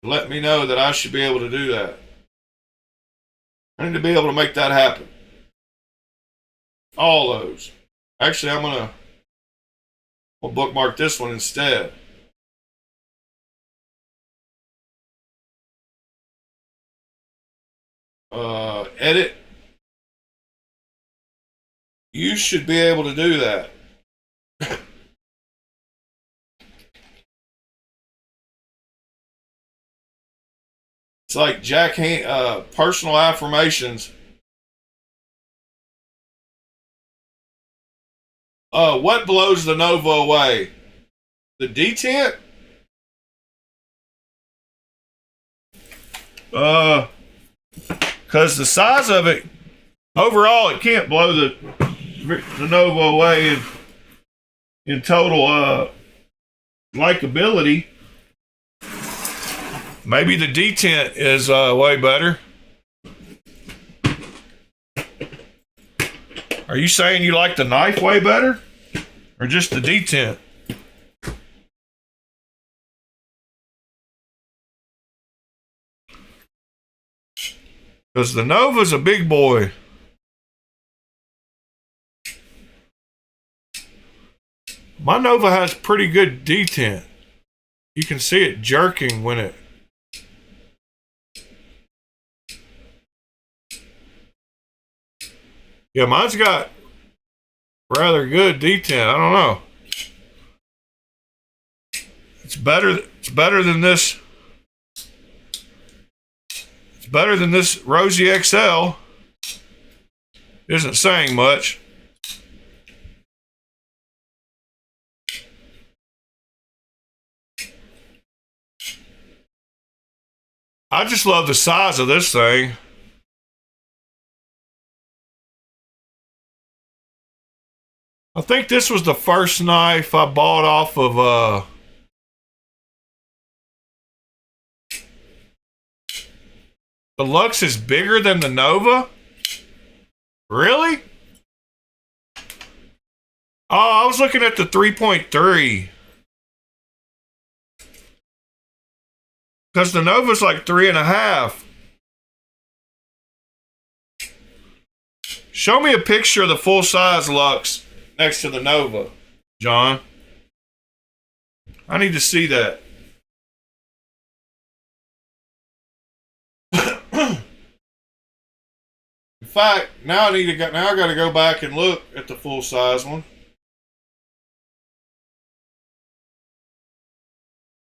S1: Let me know that I should be able to do that. I need to be able to make that happen. All those. Actually, we'll bookmark this one instead. Edit. You should be able to do that. It's like personal affirmations. What blows the Nova away? The detent? Because the size of it, overall, it can't blow the Nova away in total likability. Maybe the detent is way better. Are you saying you like the knife way better? Or just the detent? Because the Nova's a big boy. My Nova has pretty good detent. You can see it jerking when it... Yeah, mine's got rather good detent. I don't know. It's better than this. It's better than this Rosie XL. Isn't saying much. I just love the size of this thing. I think this was the first knife I bought off of the Lux is bigger than the Nova. Really? Oh, I was looking at the 3.3. Because the Nova's like 3.5. Show me a picture of the full-size Lux next to the Nova, John. I need to see that. In fact, now I got to go back and look at the full-size one.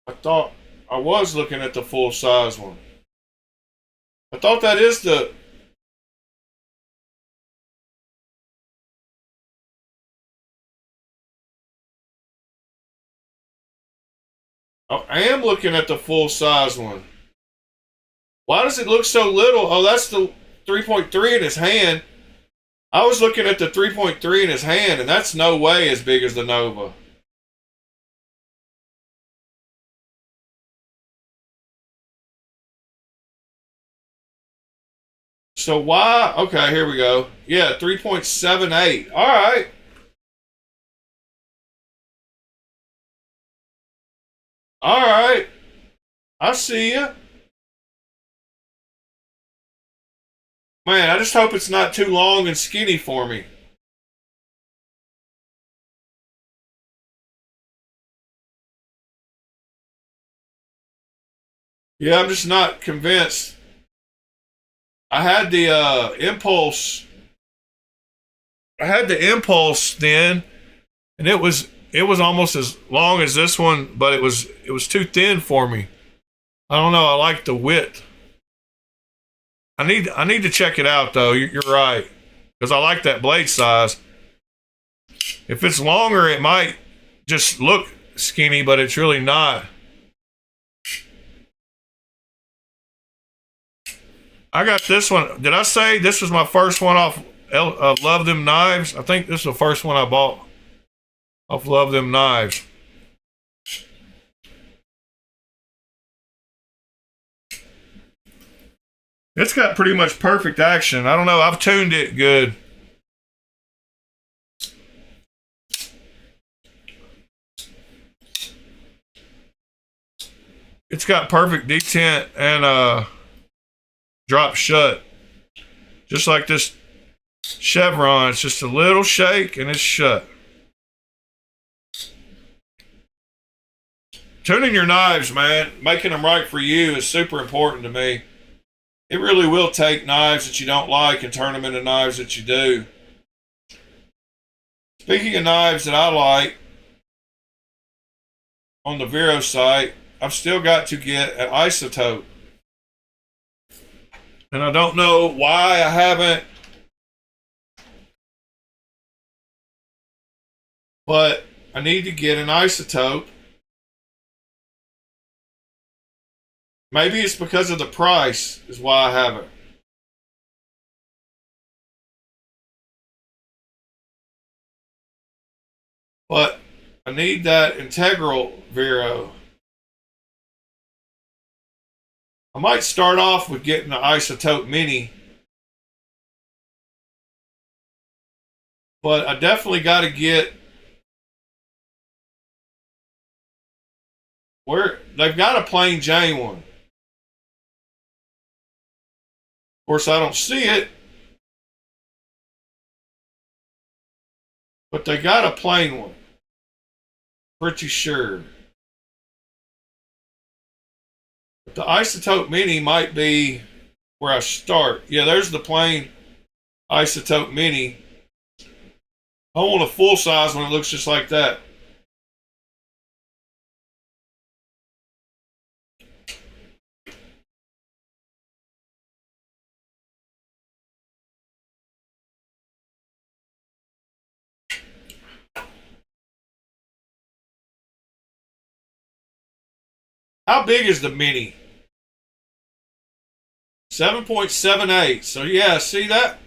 S1: I thought I was looking at the full-size one. I thought that is the... I am looking at the full-size one. Why does it look so little? Oh, that's the 3.3 in his hand. I was looking at the 3.3 in his hand, and that's no way as big as the Nova. So why? Okay, here we go. Yeah, 3.78. All right. All right. I see you. Man, I just hope it's not too long and skinny for me. Yeah, I'm just not convinced. I had the impulse. I had the impulse then, and it was almost as long as this one, but it was too thin for me. I don't know. I like the width. I need to check it out though. You're right, because I like that blade size. If it's longer, it might just look skinny, but it's really not. I got this one. Did I say this was my first one off Love Them Knives? I think this is the first one I bought off Love Them Knives. It's got pretty much perfect action. I don't know. I've tuned it good. It's got perfect detent and drop shut. Just like this chevron. It's just a little shake and it's shut. Tuning your knives, man, making them right for you is super important to me. It really will take knives that you don't like and turn them into knives that you do. Speaking of knives that I like, on the Vero site, I've still got to get an isotope. And I don't know why I haven't, but I need to get an isotope. Maybe it's because of the price is why I haven't. But I need that integral Vero. I might start off with getting the isotope mini. But I definitely got to get where they've got a plain Jane one. Of course, I don't see it, but they got a plain one. Pretty sure. But the isotope mini might be where I start. Yeah, there's the plain isotope mini. I want a full size one that looks just like that. How big is the mini? 7.78. So yeah, see that?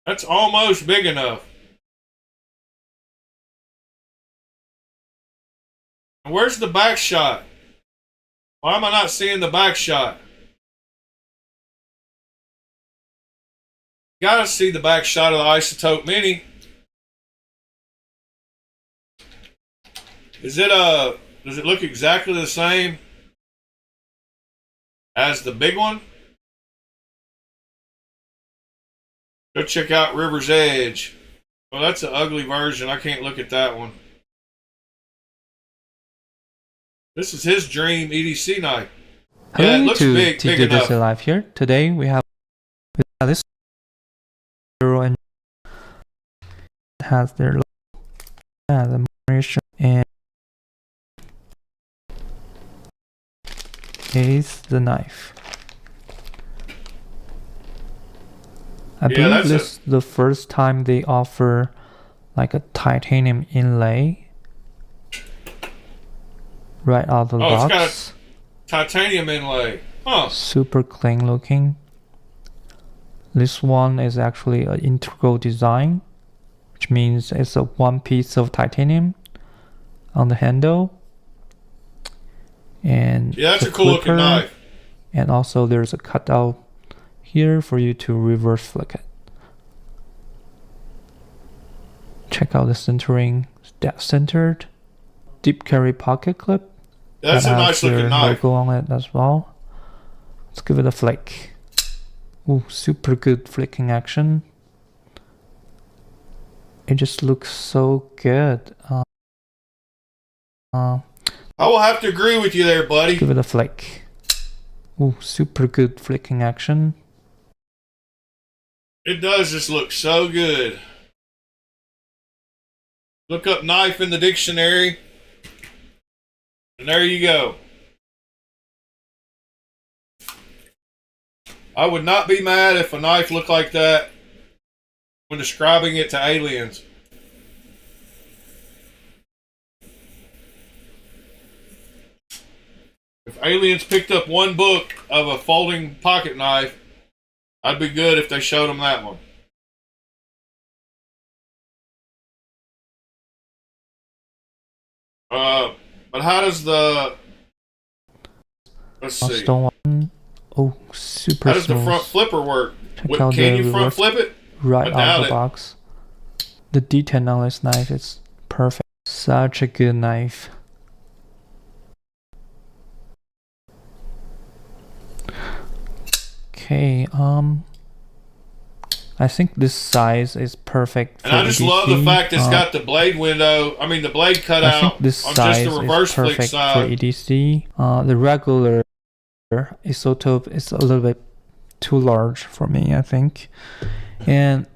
S1: That's almost big enough. And where's the back shot? Why am I not seeing the back shot? Gotta see the back shot of the Isotope Mini. Is it does it look exactly the same as the big one? Go check out River's Edge. Well, that's an ugly version. I can't look at that one. This is his dream EDC knife. Yeah, it looks big enough.
S4: Live here. Today we have this hero and has their the munition and is the knife. I believe this is the first time they offer like a titanium inlay right out of the box.
S1: It's got a titanium inlay. Huh.
S4: Super clean looking. This one is actually an integral design, which means it's a one piece of titanium on the handle. And
S1: yeah, that's a cool looking knife.
S4: And also there's a cutout here for you to reverse flick it. Check out the centering, that's centered. Deep carry pocket clip.
S1: That's a nice looking knife.
S4: Logo on it as well. Let's give it a flick. Ooh, super good flicking action. It just looks so good.
S1: I will have to agree with you there, buddy.
S4: Give it a flick. Ooh, super good flicking action.
S1: It does just look so good. Look up knife in the dictionary. And there you go. I would not be mad if a knife looked like that when describing it to aliens. If aliens picked up one book of a folding pocket knife, I'd be good if they showed them that one. But how does the... Let's see.
S4: Oh, super
S1: How does
S4: smooth.
S1: the front flipper work? Can you front flip it?
S4: Right out of the box. The detail on this knife is perfect. Such a good knife. Okay, I think this size is perfect for
S1: and I just
S4: EDC.
S1: love the fact it's got the blade window. I mean, the blade cut out.
S4: I think this
S1: on
S4: size
S1: just the reverse
S4: is
S1: flick
S4: perfect
S1: side.
S4: for EDC. The regular isotope is a little bit too large for me, I think. And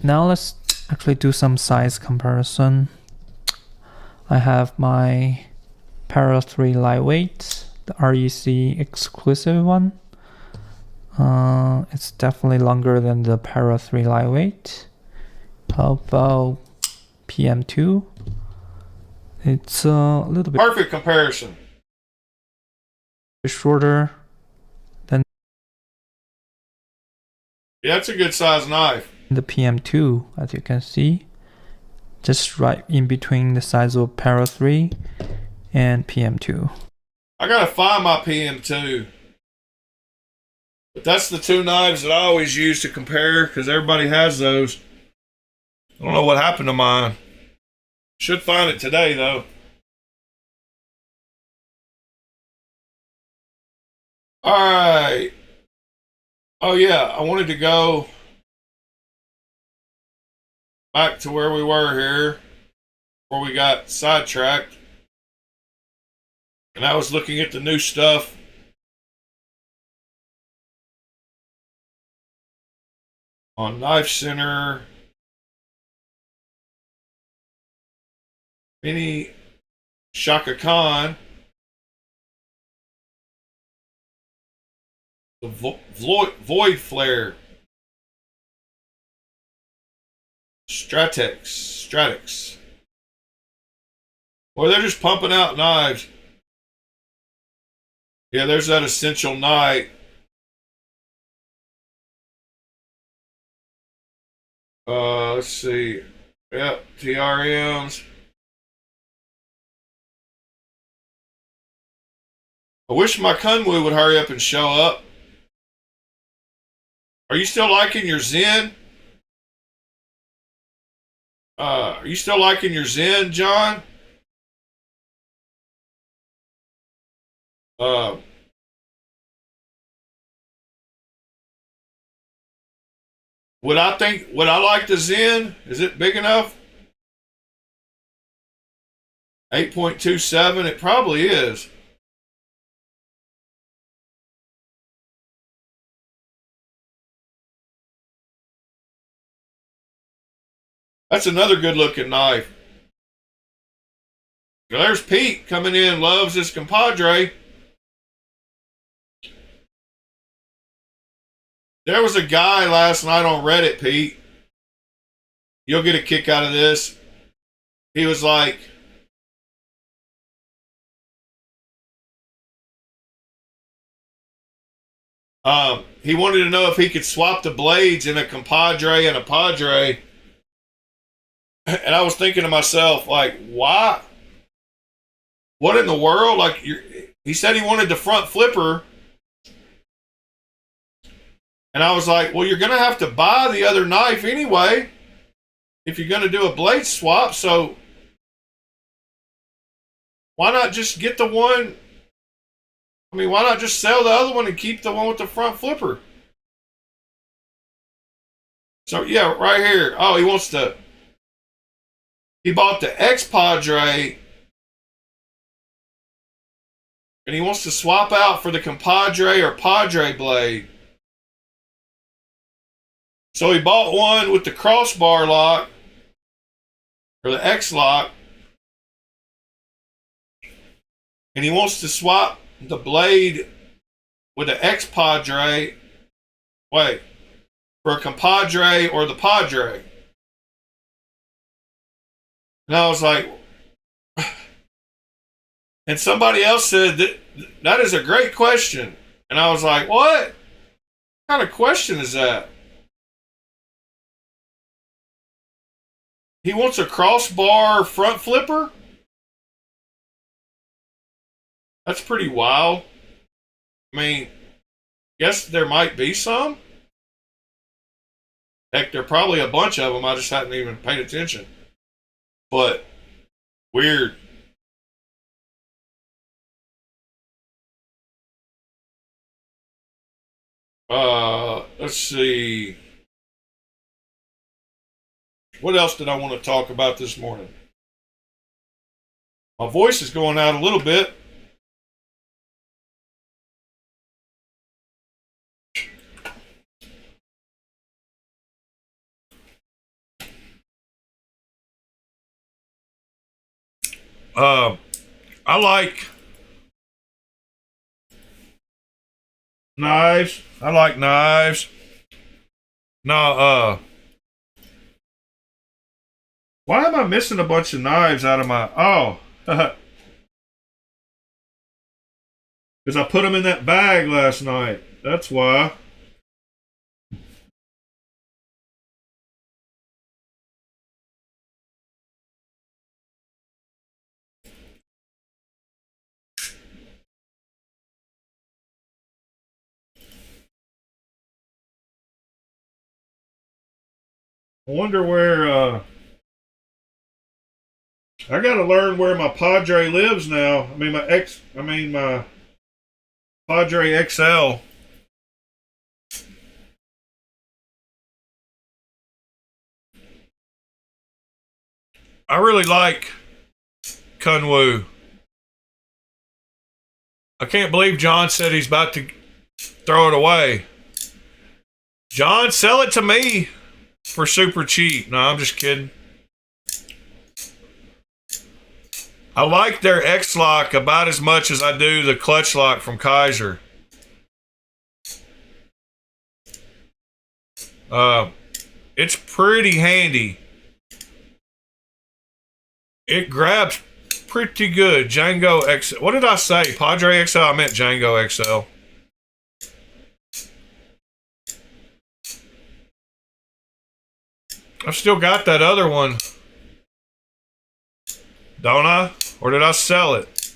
S4: now let's actually do some size comparison. I have my Para 3 lightweight, the REC exclusive one. It's definitely longer than the Para 3 lightweight. How about PM2? It's a little bit
S1: Perfect comparison.
S4: shorter than
S1: Yeah, that's a good size knife.
S4: the PM2, as you can see. Just right in between the size of Para 3 and PM2.
S1: I gotta find my PM2. But that's the two knives that I always use to compare because everybody has those. I don't know what happened to mine. Should find it today though. Alright. Oh yeah, I wanted to go back to where we were here before we got sidetracked. And I was looking at the new stuff. On Knife Center, Mini Shaka Khan, the Void Flare, Stratix. Well, they're just pumping out knives. Yeah, there's that Essential Knight. Let's see. Yep, TRMs. I wish my Kunwu would hurry up and show up. Are you still liking your Zen? Are you still liking your Zen, John? Would I like the Zen? Is it big enough? 8.27, it probably is. That's another good looking knife. There's Pete coming in, loves his compadre. There was a guy last night on Reddit, Pete. You'll get a kick out of this. He was like, he wanted to know if he could swap the blades in a compadre and a padre. And I was thinking to myself, like, why? What in the world? Like, he said he wanted the front flipper. And I was like, well, you're going to have to buy the other knife anyway if you're going to do a blade swap. So why not just get the one? I mean, why not just sell the other one and keep the one with the front flipper? So, yeah, right here. Oh, he bought the X Padre and he wants to swap out for the compadre or padre blade. So he bought one with the crossbar lock, or the X lock, and he wants to swap the blade with the X Padre, for a compadre or the padre. And I was like, and somebody else said that is a great question. And I was like, what kind of question is that? He wants a crossbar front flipper? That's pretty wild. I mean, guess there might be some. Heck, there are probably a bunch of them. I just hadn't even paid attention. But weird. Let's see. What else did I want to talk about this morning? My voice is going out a little bit. I like knives. I like knives. Now, why am I missing a bunch of knives out of my... Oh. Because I put them in that bag last night. That's why. I wonder where... I gotta learn where my Padre lives now. My Padre XL. I really like Kunwu. I can't believe John said he's about to throw it away. John, sell it to me for super cheap. No, I'm just kidding. I like their X-Lock about as much as I do the clutch lock from Kaiser. It's pretty handy. It grabs pretty good. Django XL. What did I say? Padre XL? I meant Django XL. I've still got that other one. Don't I? Or did I sell it?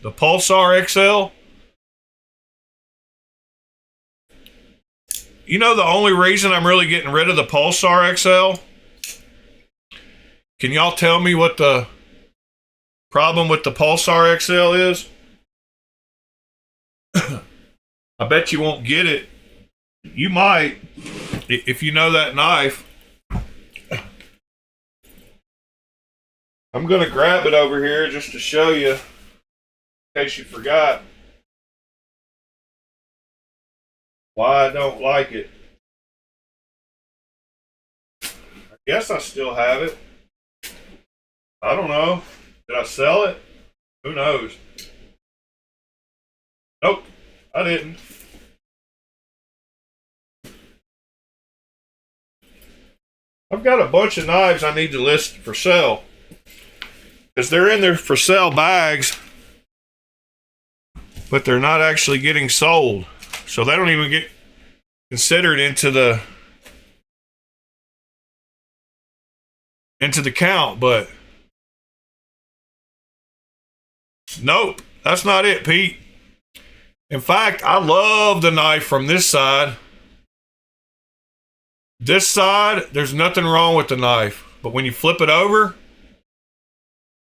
S1: The Pulsar XL? You know the only reason I'm really getting rid of the Pulsar XL Can y'all tell me what the problem with the Pulsar XL is? I bet you won't get it. You might, if you know that knife. I'm going to grab it over here just to show you, in case you forgot, why I don't like it. I guess I still have it. I don't know. Did I sell it? Who knows? Nope, I didn't. I've got a bunch of knives I need to list for sale, because they're in their for sale bags, but they're not actually getting sold. So they don't even get considered into the count. But nope, that's not it, Pete. In fact, I love the knife from this side. This side, there's nothing wrong with the knife. But when you flip it over,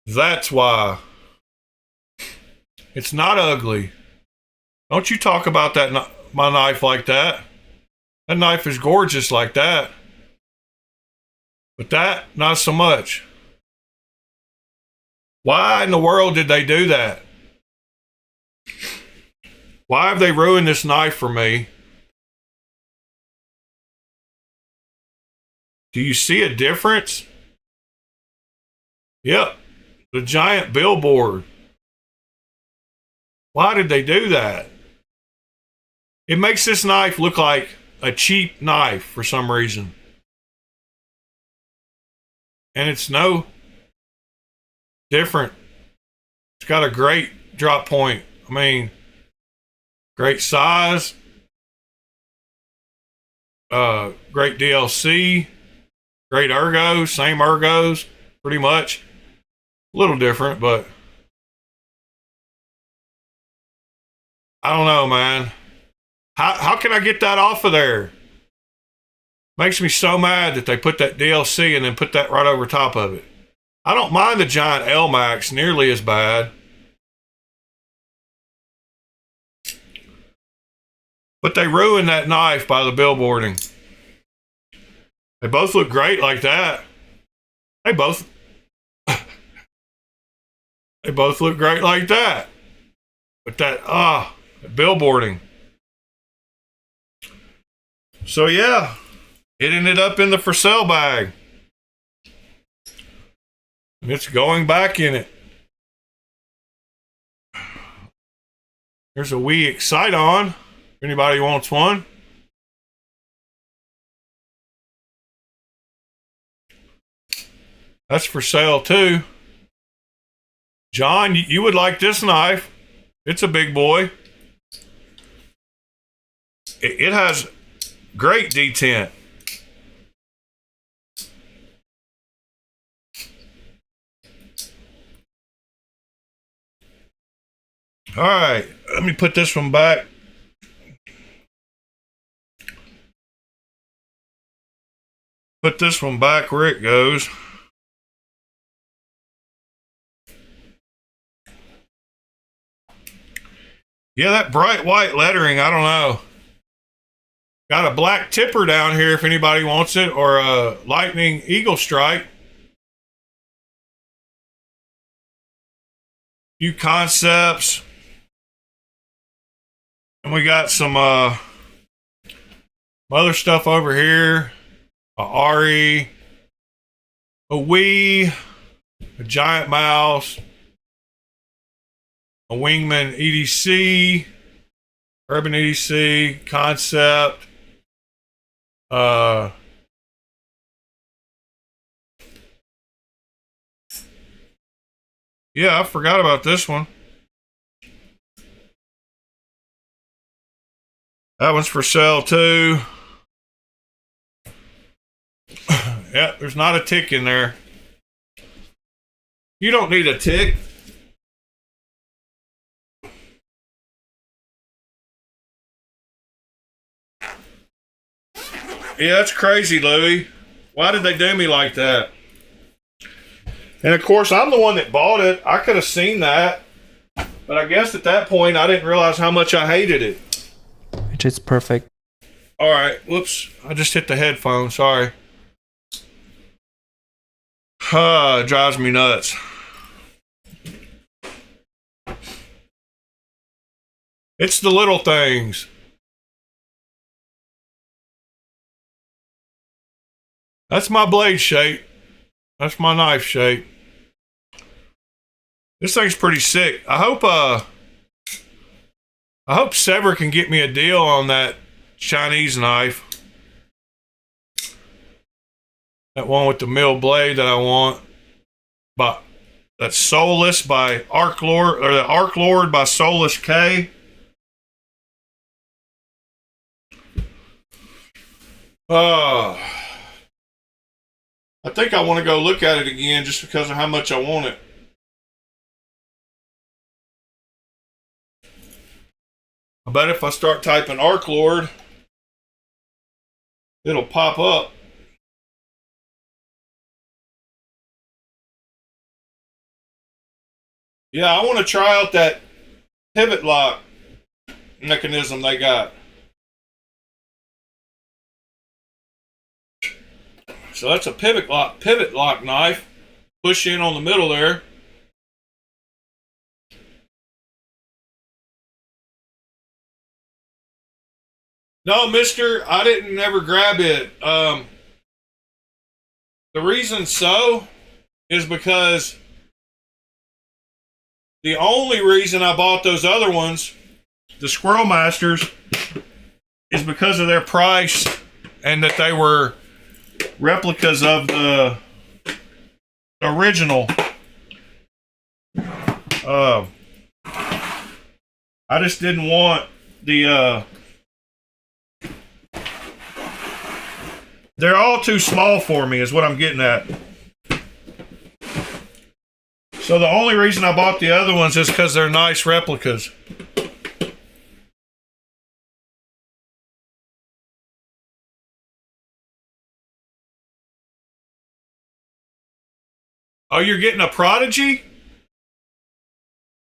S1: that's why. It's not ugly. Don't you talk about that my knife like that. That knife is gorgeous like that. But that, not so much. Why in the world did they do that? Why have they ruined this knife for me? Do you see a difference? Yep. The giant billboard. Why did they do that? It makes this knife look like a cheap knife for some reason. And it's no different. It's got a great drop point. I mean, great size. Great DLC. Great ergos. Same ergos, pretty much. A little different, but I don't know, man. How can I get that off of there? Makes me so mad that they put that DLC and then put that right over top of it. I don't mind the giant L-Max nearly as bad. But they ruined that knife by the billboarding. They both look great like that. They both look great like that. But that billboarding. So yeah, it ended up in the for sale bag. And it's going back in it. There's a wee Excite on. If anybody wants one. That's for sale too. John, you would like this knife. It's a big boy. It has great detent. All right, let me put this one back. Put this one back where it goes. Yeah, that bright white lettering, I don't know. Got a black tipper down here if anybody wants it, or a lightning eagle strike. Few concepts. And we got some other stuff over here. A Ari, a Wii, a giant mouse, a Wingman EDC, Urban EDC, concept. Yeah, I forgot about this one. That one's for sale too. Yeah, there's not a tick in there. You don't need a tick. Yeah, that's crazy, Louie. Why did they do me like that? And of course, I'm the one that bought it. I could have seen that. But I guess at that point, I didn't realize how much I hated it.
S4: Which is perfect.
S1: All right. Whoops. I just hit the headphone. Sorry. It drives me nuts. It's the little things. That's my blade shape. That's my knife shape. This thing's pretty sick. I hope Sever can get me a deal on that Chinese knife. That one with the mill blade that I want. But that's Soulless by Arc Lord, or the Arc Lord by Soulless K. I think I want to go look at it again just because of how much I want it. I bet if I start typing Arc Lord, it'll pop up. Yeah, I want to try out that pivot lock mechanism they got. So that's a pivot lock knife. Push in on the middle there. No, mister, I didn't ever grab it. The reason so is because the only reason I bought those other ones, the Squirrel Masters, is because of their price and that they were replicas of the original. I just didn't want the they're all too small for me is what I'm getting at. So the only reason I bought the other ones is because they're nice replicas. Oh, you're getting a Prodigy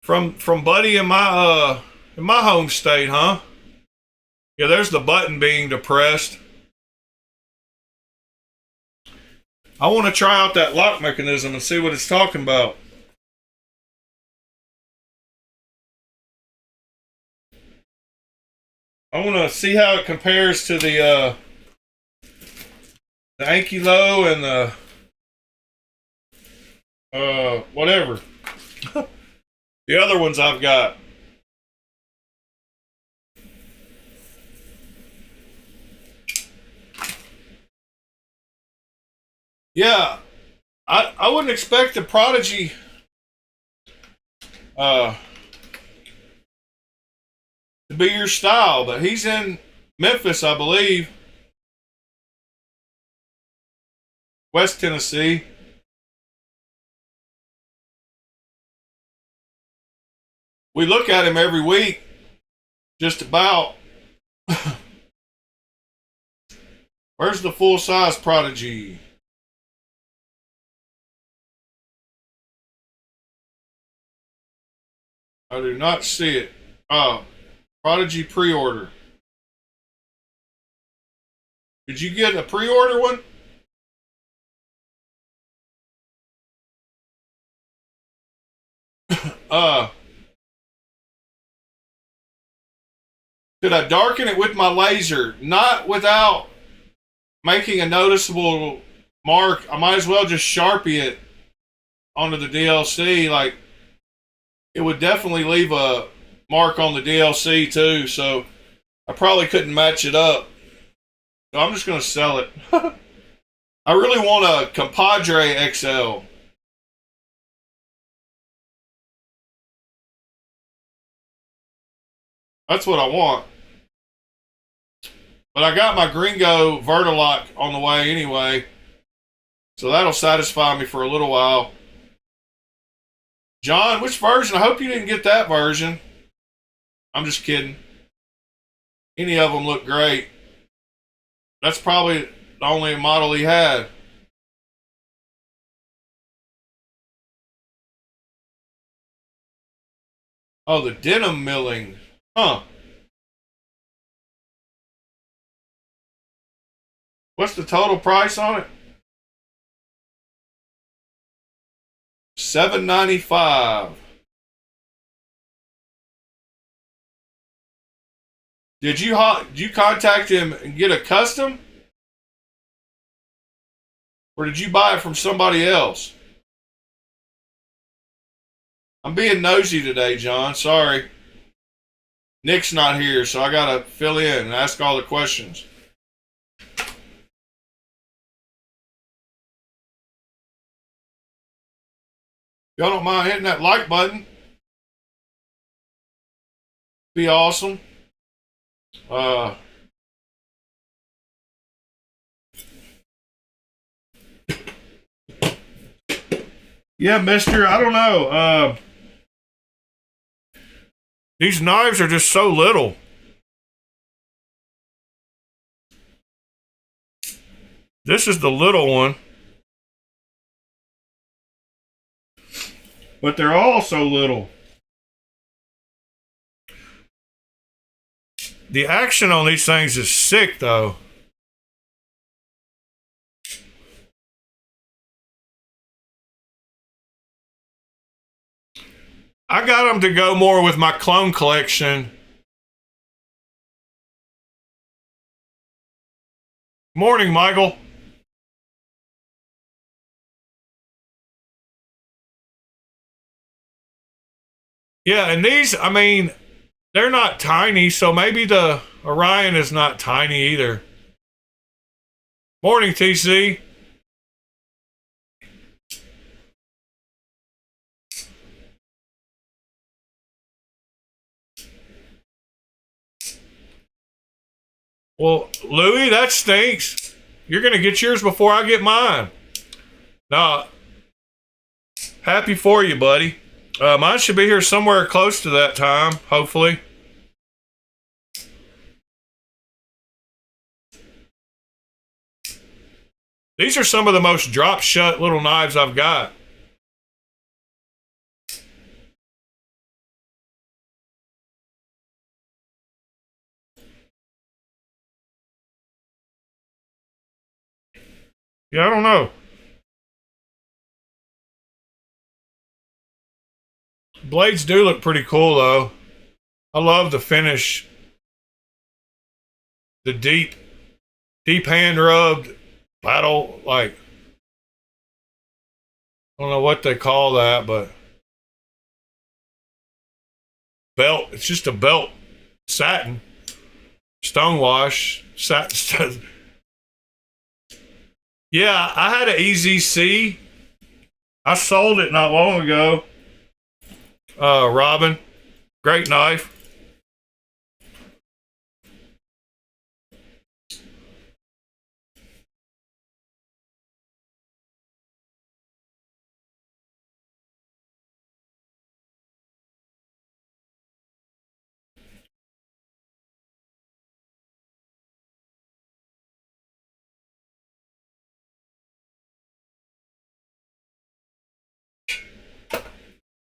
S1: from Buddy in my home state, huh? Yeah, there's the button being depressed. I want to try out that lock mechanism and see what it's talking about. I want to see how it compares to the Ankylo and the whatever. The other ones I've got. Yeah, I wouldn't expect the Prodigy to be your style, but he's in Memphis, I believe. West Tennessee. We look at him every week, just about. Where's the full-size Prodigy? I do not see it. Oh, Prodigy pre-order. Did you get a pre-order one? Could I darken it with my laser? Not without making a noticeable mark. I might as well just Sharpie it onto the DLC. Like, it would definitely leave a mark on the DLC too, so I probably couldn't match it up. So I'm just going to sell it. I really want a Compadre XL. That's what I want. But I got my Gringo Vertilock on the way anyway, so that'll satisfy me for a little while. John, which version? I hope you didn't get that version. I'm just kidding. Any of them look great. That's probably the only model he had. Oh, the denim milling. Huh. What's the total price on it? $7.95. Did you contact him and get a custom? Or did you buy it from somebody else? I'm being nosy today, John. Sorry. Nick's not here, so I gotta fill in and ask all the questions. Y'all don't mind hitting that like button? Be awesome. Yeah, mister, I don't know. These knives are just so little. This is the little one. But they're all so little. The action on these things is sick, though. I got them to go more with my clone collection. Morning, Michael. Yeah, and these, I mean, they're not tiny, so maybe the Orion is not tiny either. Morning, TC. Well, Louie, that stinks. You're going to get yours before I get mine. Nah, happy for you, buddy. Mine should be here somewhere close to that time, hopefully. These are some of the most drop shut little knives I've got. Yeah, I don't know. Blades do look pretty cool, though. I love the finish. The deep hand rubbed battle, like, I don't know what they call that, but belt. It's just a belt. Satin. Stonewash. Satin. Yeah, I had an EZC. I sold it not long ago. Robin. Great knife.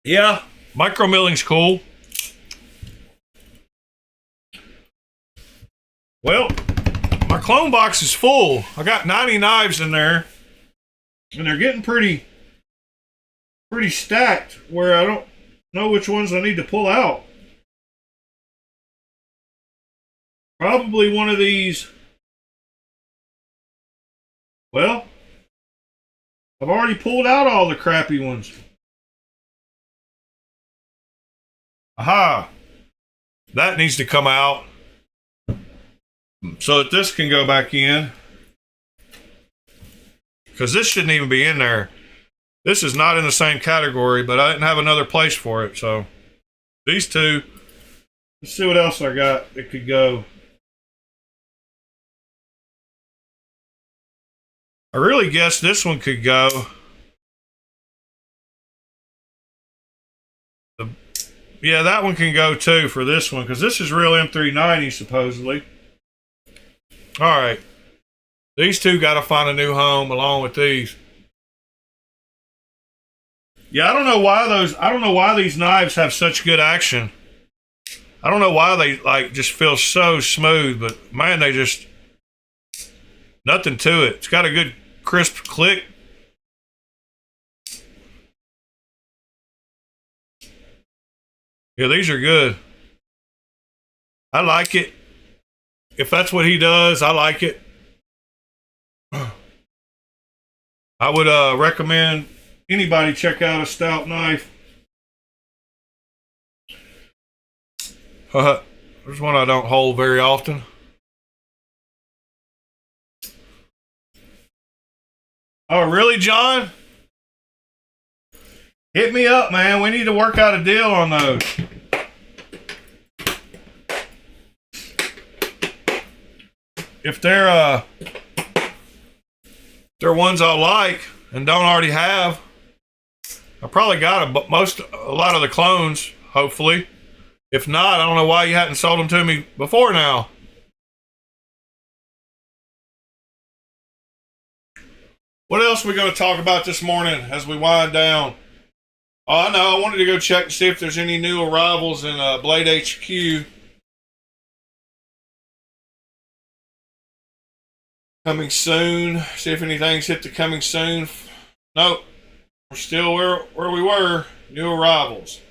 S1: Yeah, micro milling's cool. Well, my clone box is full. I got 90 knives in there, and they're getting pretty stacked where I don't know which ones I need to pull out. Probably one of these. Well, I've already pulled out all the crappy ones. Aha! That needs to come out so that this can go back in. Because this shouldn't even be in there. This is not in the same category, but I didn't have another place for it. So these two. Let's see what else I got that could go. I really guess this one could go. Yeah, that one can go too for this one, because this is real M390 supposedly. All right. These two got to find a new home along with these. Yeah, I don't know why these knives have such good action. I don't know why they like just feel so smooth, but man, they just nothing to it. It's got a good crisp click. Yeah, these are good. I like it. If that's what he does, I like it. I would recommend anybody check out a stout knife. There's one I don't hold very often. Oh, really, John? Hit me up, man. We need to work out a deal on those. If they're ones I like and don't already have, I probably got a lot of the clones, hopefully. If not, I don't know why you hadn't sold them to me before now. What else are we going to talk about this morning as we wind down? Oh, I know. I wanted to go check and see if there's any new arrivals in Blade HQ. Coming soon. See if anything's hit the coming soon. Nope. We're still where we were. New arrivals.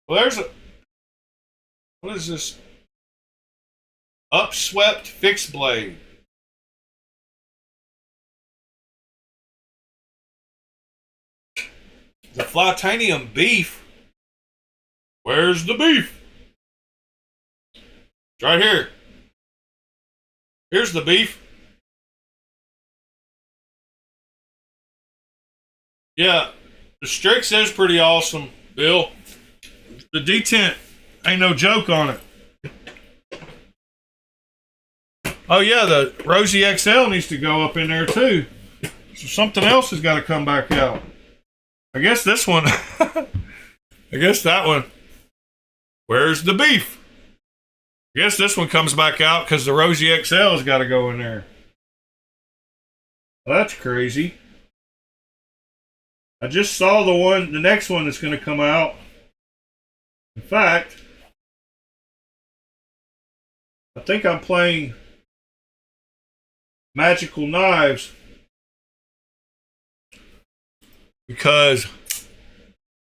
S1: Well, what is this? Upswept fixed blade. The Flitanium beef. Where's the beef? It's right here. Here's the beef. Yeah, the Strix is pretty awesome, Bill. The detent ain't no joke on it. Oh yeah, the Rosie XL needs to go up in there too. So something else has got to come back out. I guess this one. I guess that one. Where's the beef? I guess this one comes back out because the Rosie XL has got to go in there. Well, that's crazy. I just saw the next one that's going to come out. In fact, I think I'm playing Magical Knives because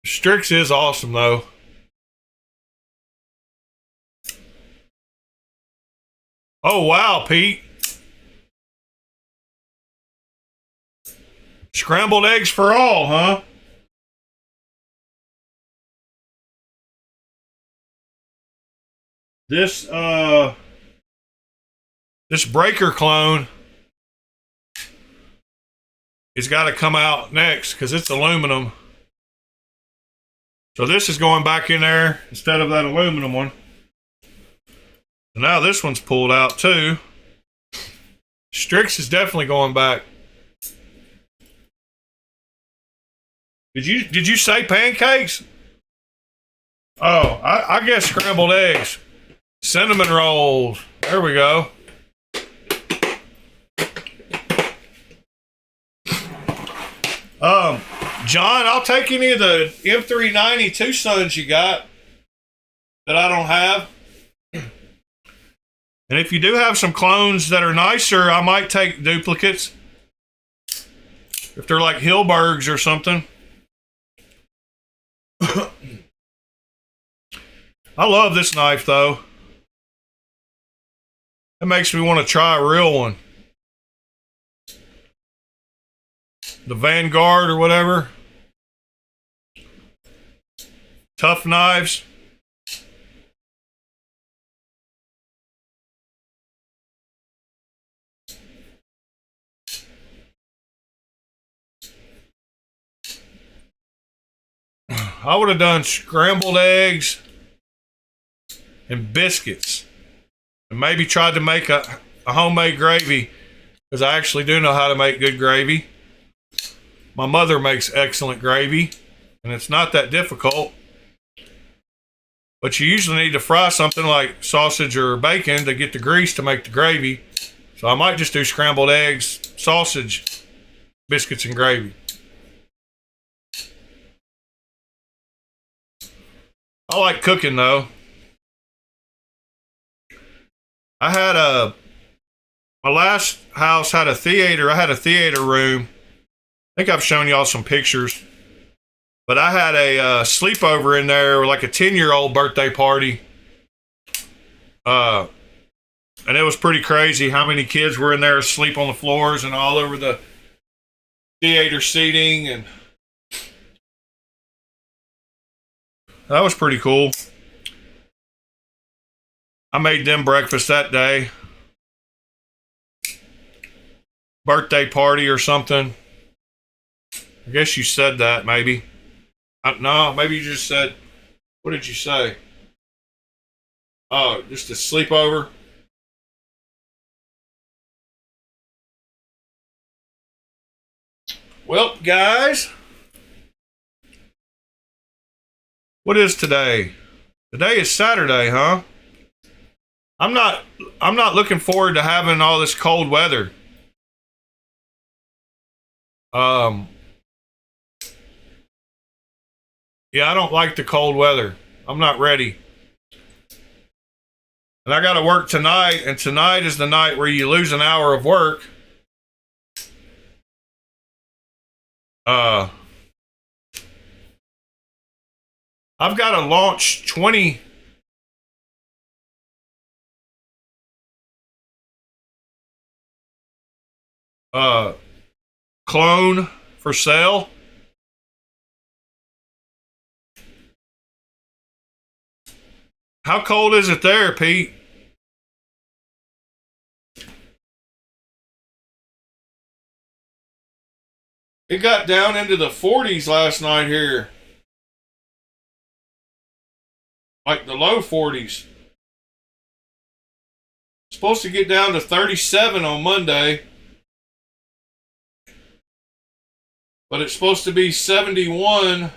S1: Strix is awesome though. Oh wow, Pete. Scrambled eggs for all, huh? This breaker clone has got to come out next because it's aluminum. So this is going back in there instead of that aluminum one. So now this one's pulled out too. Strix is definitely going back. Did you say pancakes? Oh, I guess scrambled eggs. Cinnamon rolls. There we go. John, I'll take any of the M390 Tucsons you got that I don't have. And if you do have some clones that are nicer, I might take duplicates. If they're like Hilbergs or something. I love this knife though. It makes me want to try a real one. The Vanguard or whatever. Tough knives. I would have done scrambled eggs and biscuits. And maybe tried to make a homemade gravy. Because I actually do know how to make good gravy. My mother makes excellent gravy. And it's not that difficult. But you usually need to fry something like sausage or bacon to get the grease to make the gravy. So I might just do scrambled eggs, sausage, biscuits, and gravy. I like cooking though. I had my last house had a theater. I had a theater room. I think I've shown y'all some pictures. But I had a sleepover in there, like a 10-year-old birthday party. And it was pretty crazy how many kids were in there asleep on the floors and all over the theater seating. And that was pretty cool. I made them breakfast that day. Birthday party or something. I guess you said that, maybe. No, maybe you just said, what did you say? Oh, just a sleepover. Well, guys, what is today? Today is Saturday, huh? I'm not looking forward to having all this cold weather. Yeah, I don't like the cold weather. I'm not ready. And I got to work tonight, and tonight is the night where you lose an hour of work. I've got to launch 20 clone for sale. How cold is it there, Pete? It got down into the 40s last night here. Like the low 40s. Supposed to get down to 37 on Monday. But it's supposed to be 71,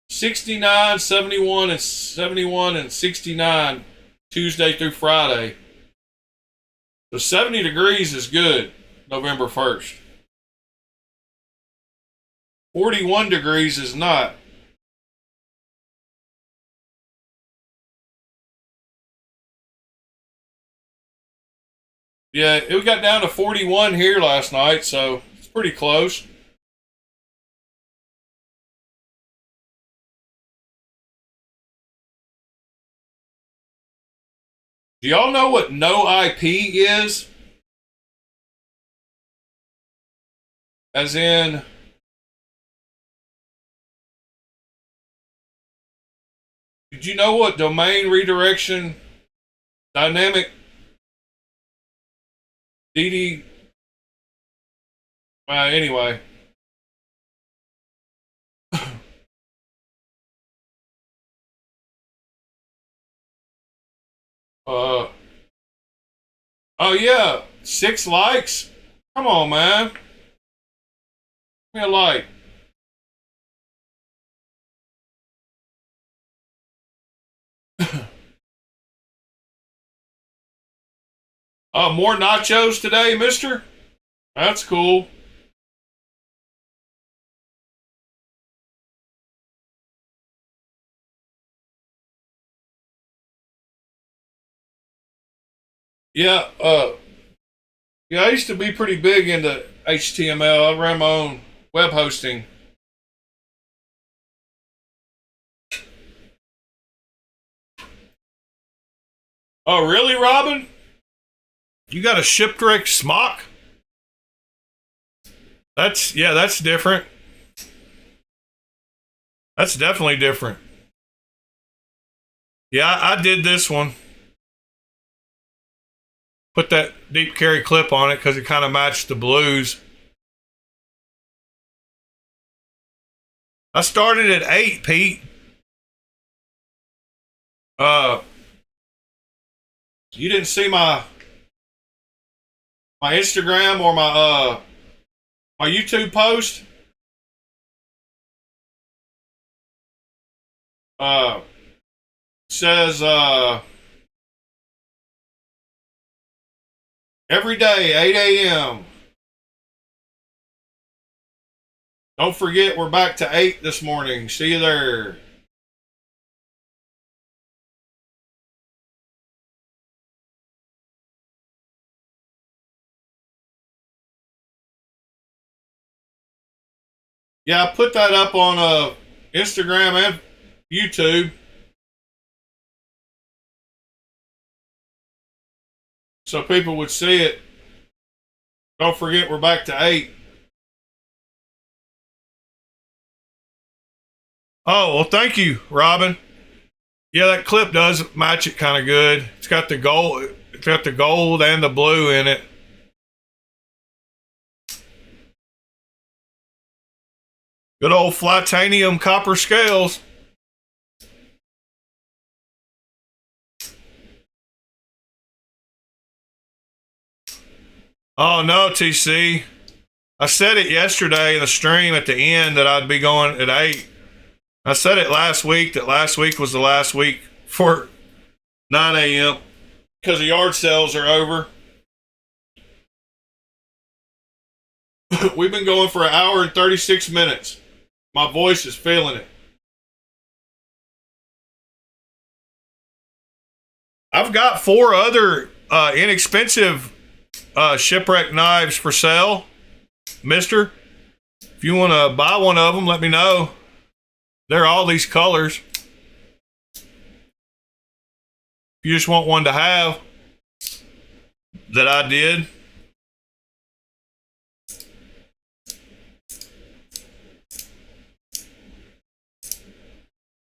S1: 69, 71, and 71 and 69 Tuesday through Friday. So 70 degrees is good November 1st. 41 degrees is not. Yeah, it got down to 41 here last night, so it's pretty close. Do y'all know what no IP is? As in, did you know what domain redirection dynamic DD? Anyway. Oh yeah, 6 likes. Come on, man. Give me a like. More nachos today, mister? That's cool. Yeah, yeah, I used to be pretty big into HTML. I ran my own web hosting. Oh, really, Robin? You got a shipwreck smock? That's different. That's definitely different. Yeah, I did this one. Put that deep carry clip on it because it kind of matched the blues. I started at 8, Pete. You didn't see my Instagram or my YouTube post? Says Every day, 8 a.m. Don't forget, we're back to 8 this morning. See you there. Yeah, I put that up on Instagram and YouTube. So people would see it. Don't forget, we're back to 8. Oh, well, thank you, Robin. Yeah, that clip does match it kind of good. It's got the gold. It's got the gold and the blue in it. Good old Flatanium copper scales. Oh no, TC. I said it yesterday in the stream at the end that I'd be going at 8. I said it last week that last week was the last week for 9 a.m. because the yard sales are over. We've been going for 1 hour and 36 minutes. My voice is feeling it. I've got 4 other inexpensive shipwreck knives for sale, mister. If you want to buy one of them, let me know. They're all these colors. If you just want one to have that I did.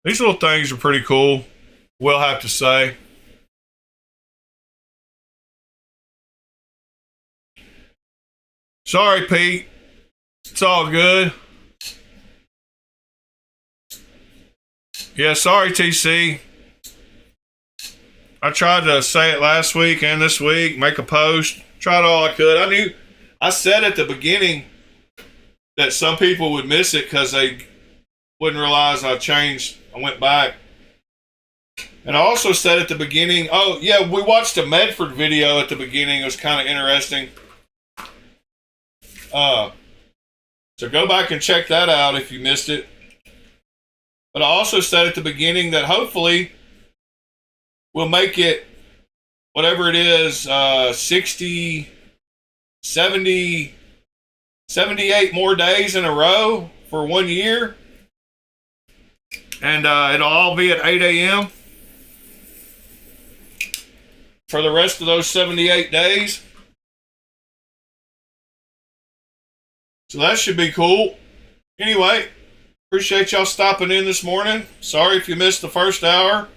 S1: These little things are pretty cool, we'll have to say. Sorry, Pete. It's all good. Yeah, sorry, TC. I tried to say it last week and this week, make a post. Tried all I could. I said at the beginning that some people would miss it because they wouldn't realize I changed. I went back. And I also said at the beginning, oh, yeah, we watched a Medford video at the beginning. It was kind of interesting. So go back and check that out if you missed it. But I also said at the beginning that hopefully we'll make it, whatever it is, 60, 70, 78 more days in a row for 1 year. And it'll all be at 8 a.m. for the rest of those 78 days. So that should be cool. Anyway, appreciate y'all stopping in this morning. Sorry if you missed the first hour.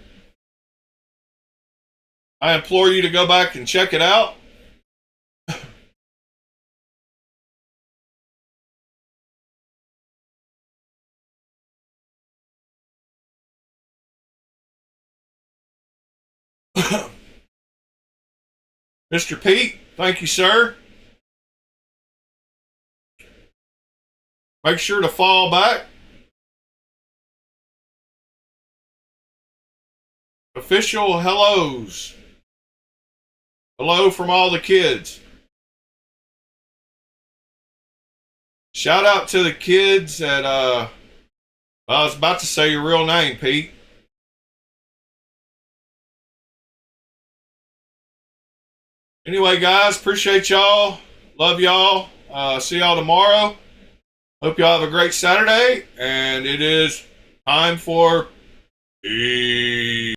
S1: I implore you to go back and check it out. Mr. Pete, thank you, sir. Make sure to fall back. Official hellos. Hello from all the kids. Shout out to the kids at, I was about to say your real name, Pete. Anyway, guys, appreciate y'all. Love y'all. See y'all tomorrow. Hope y'all have a great Saturday. And it is time for peace.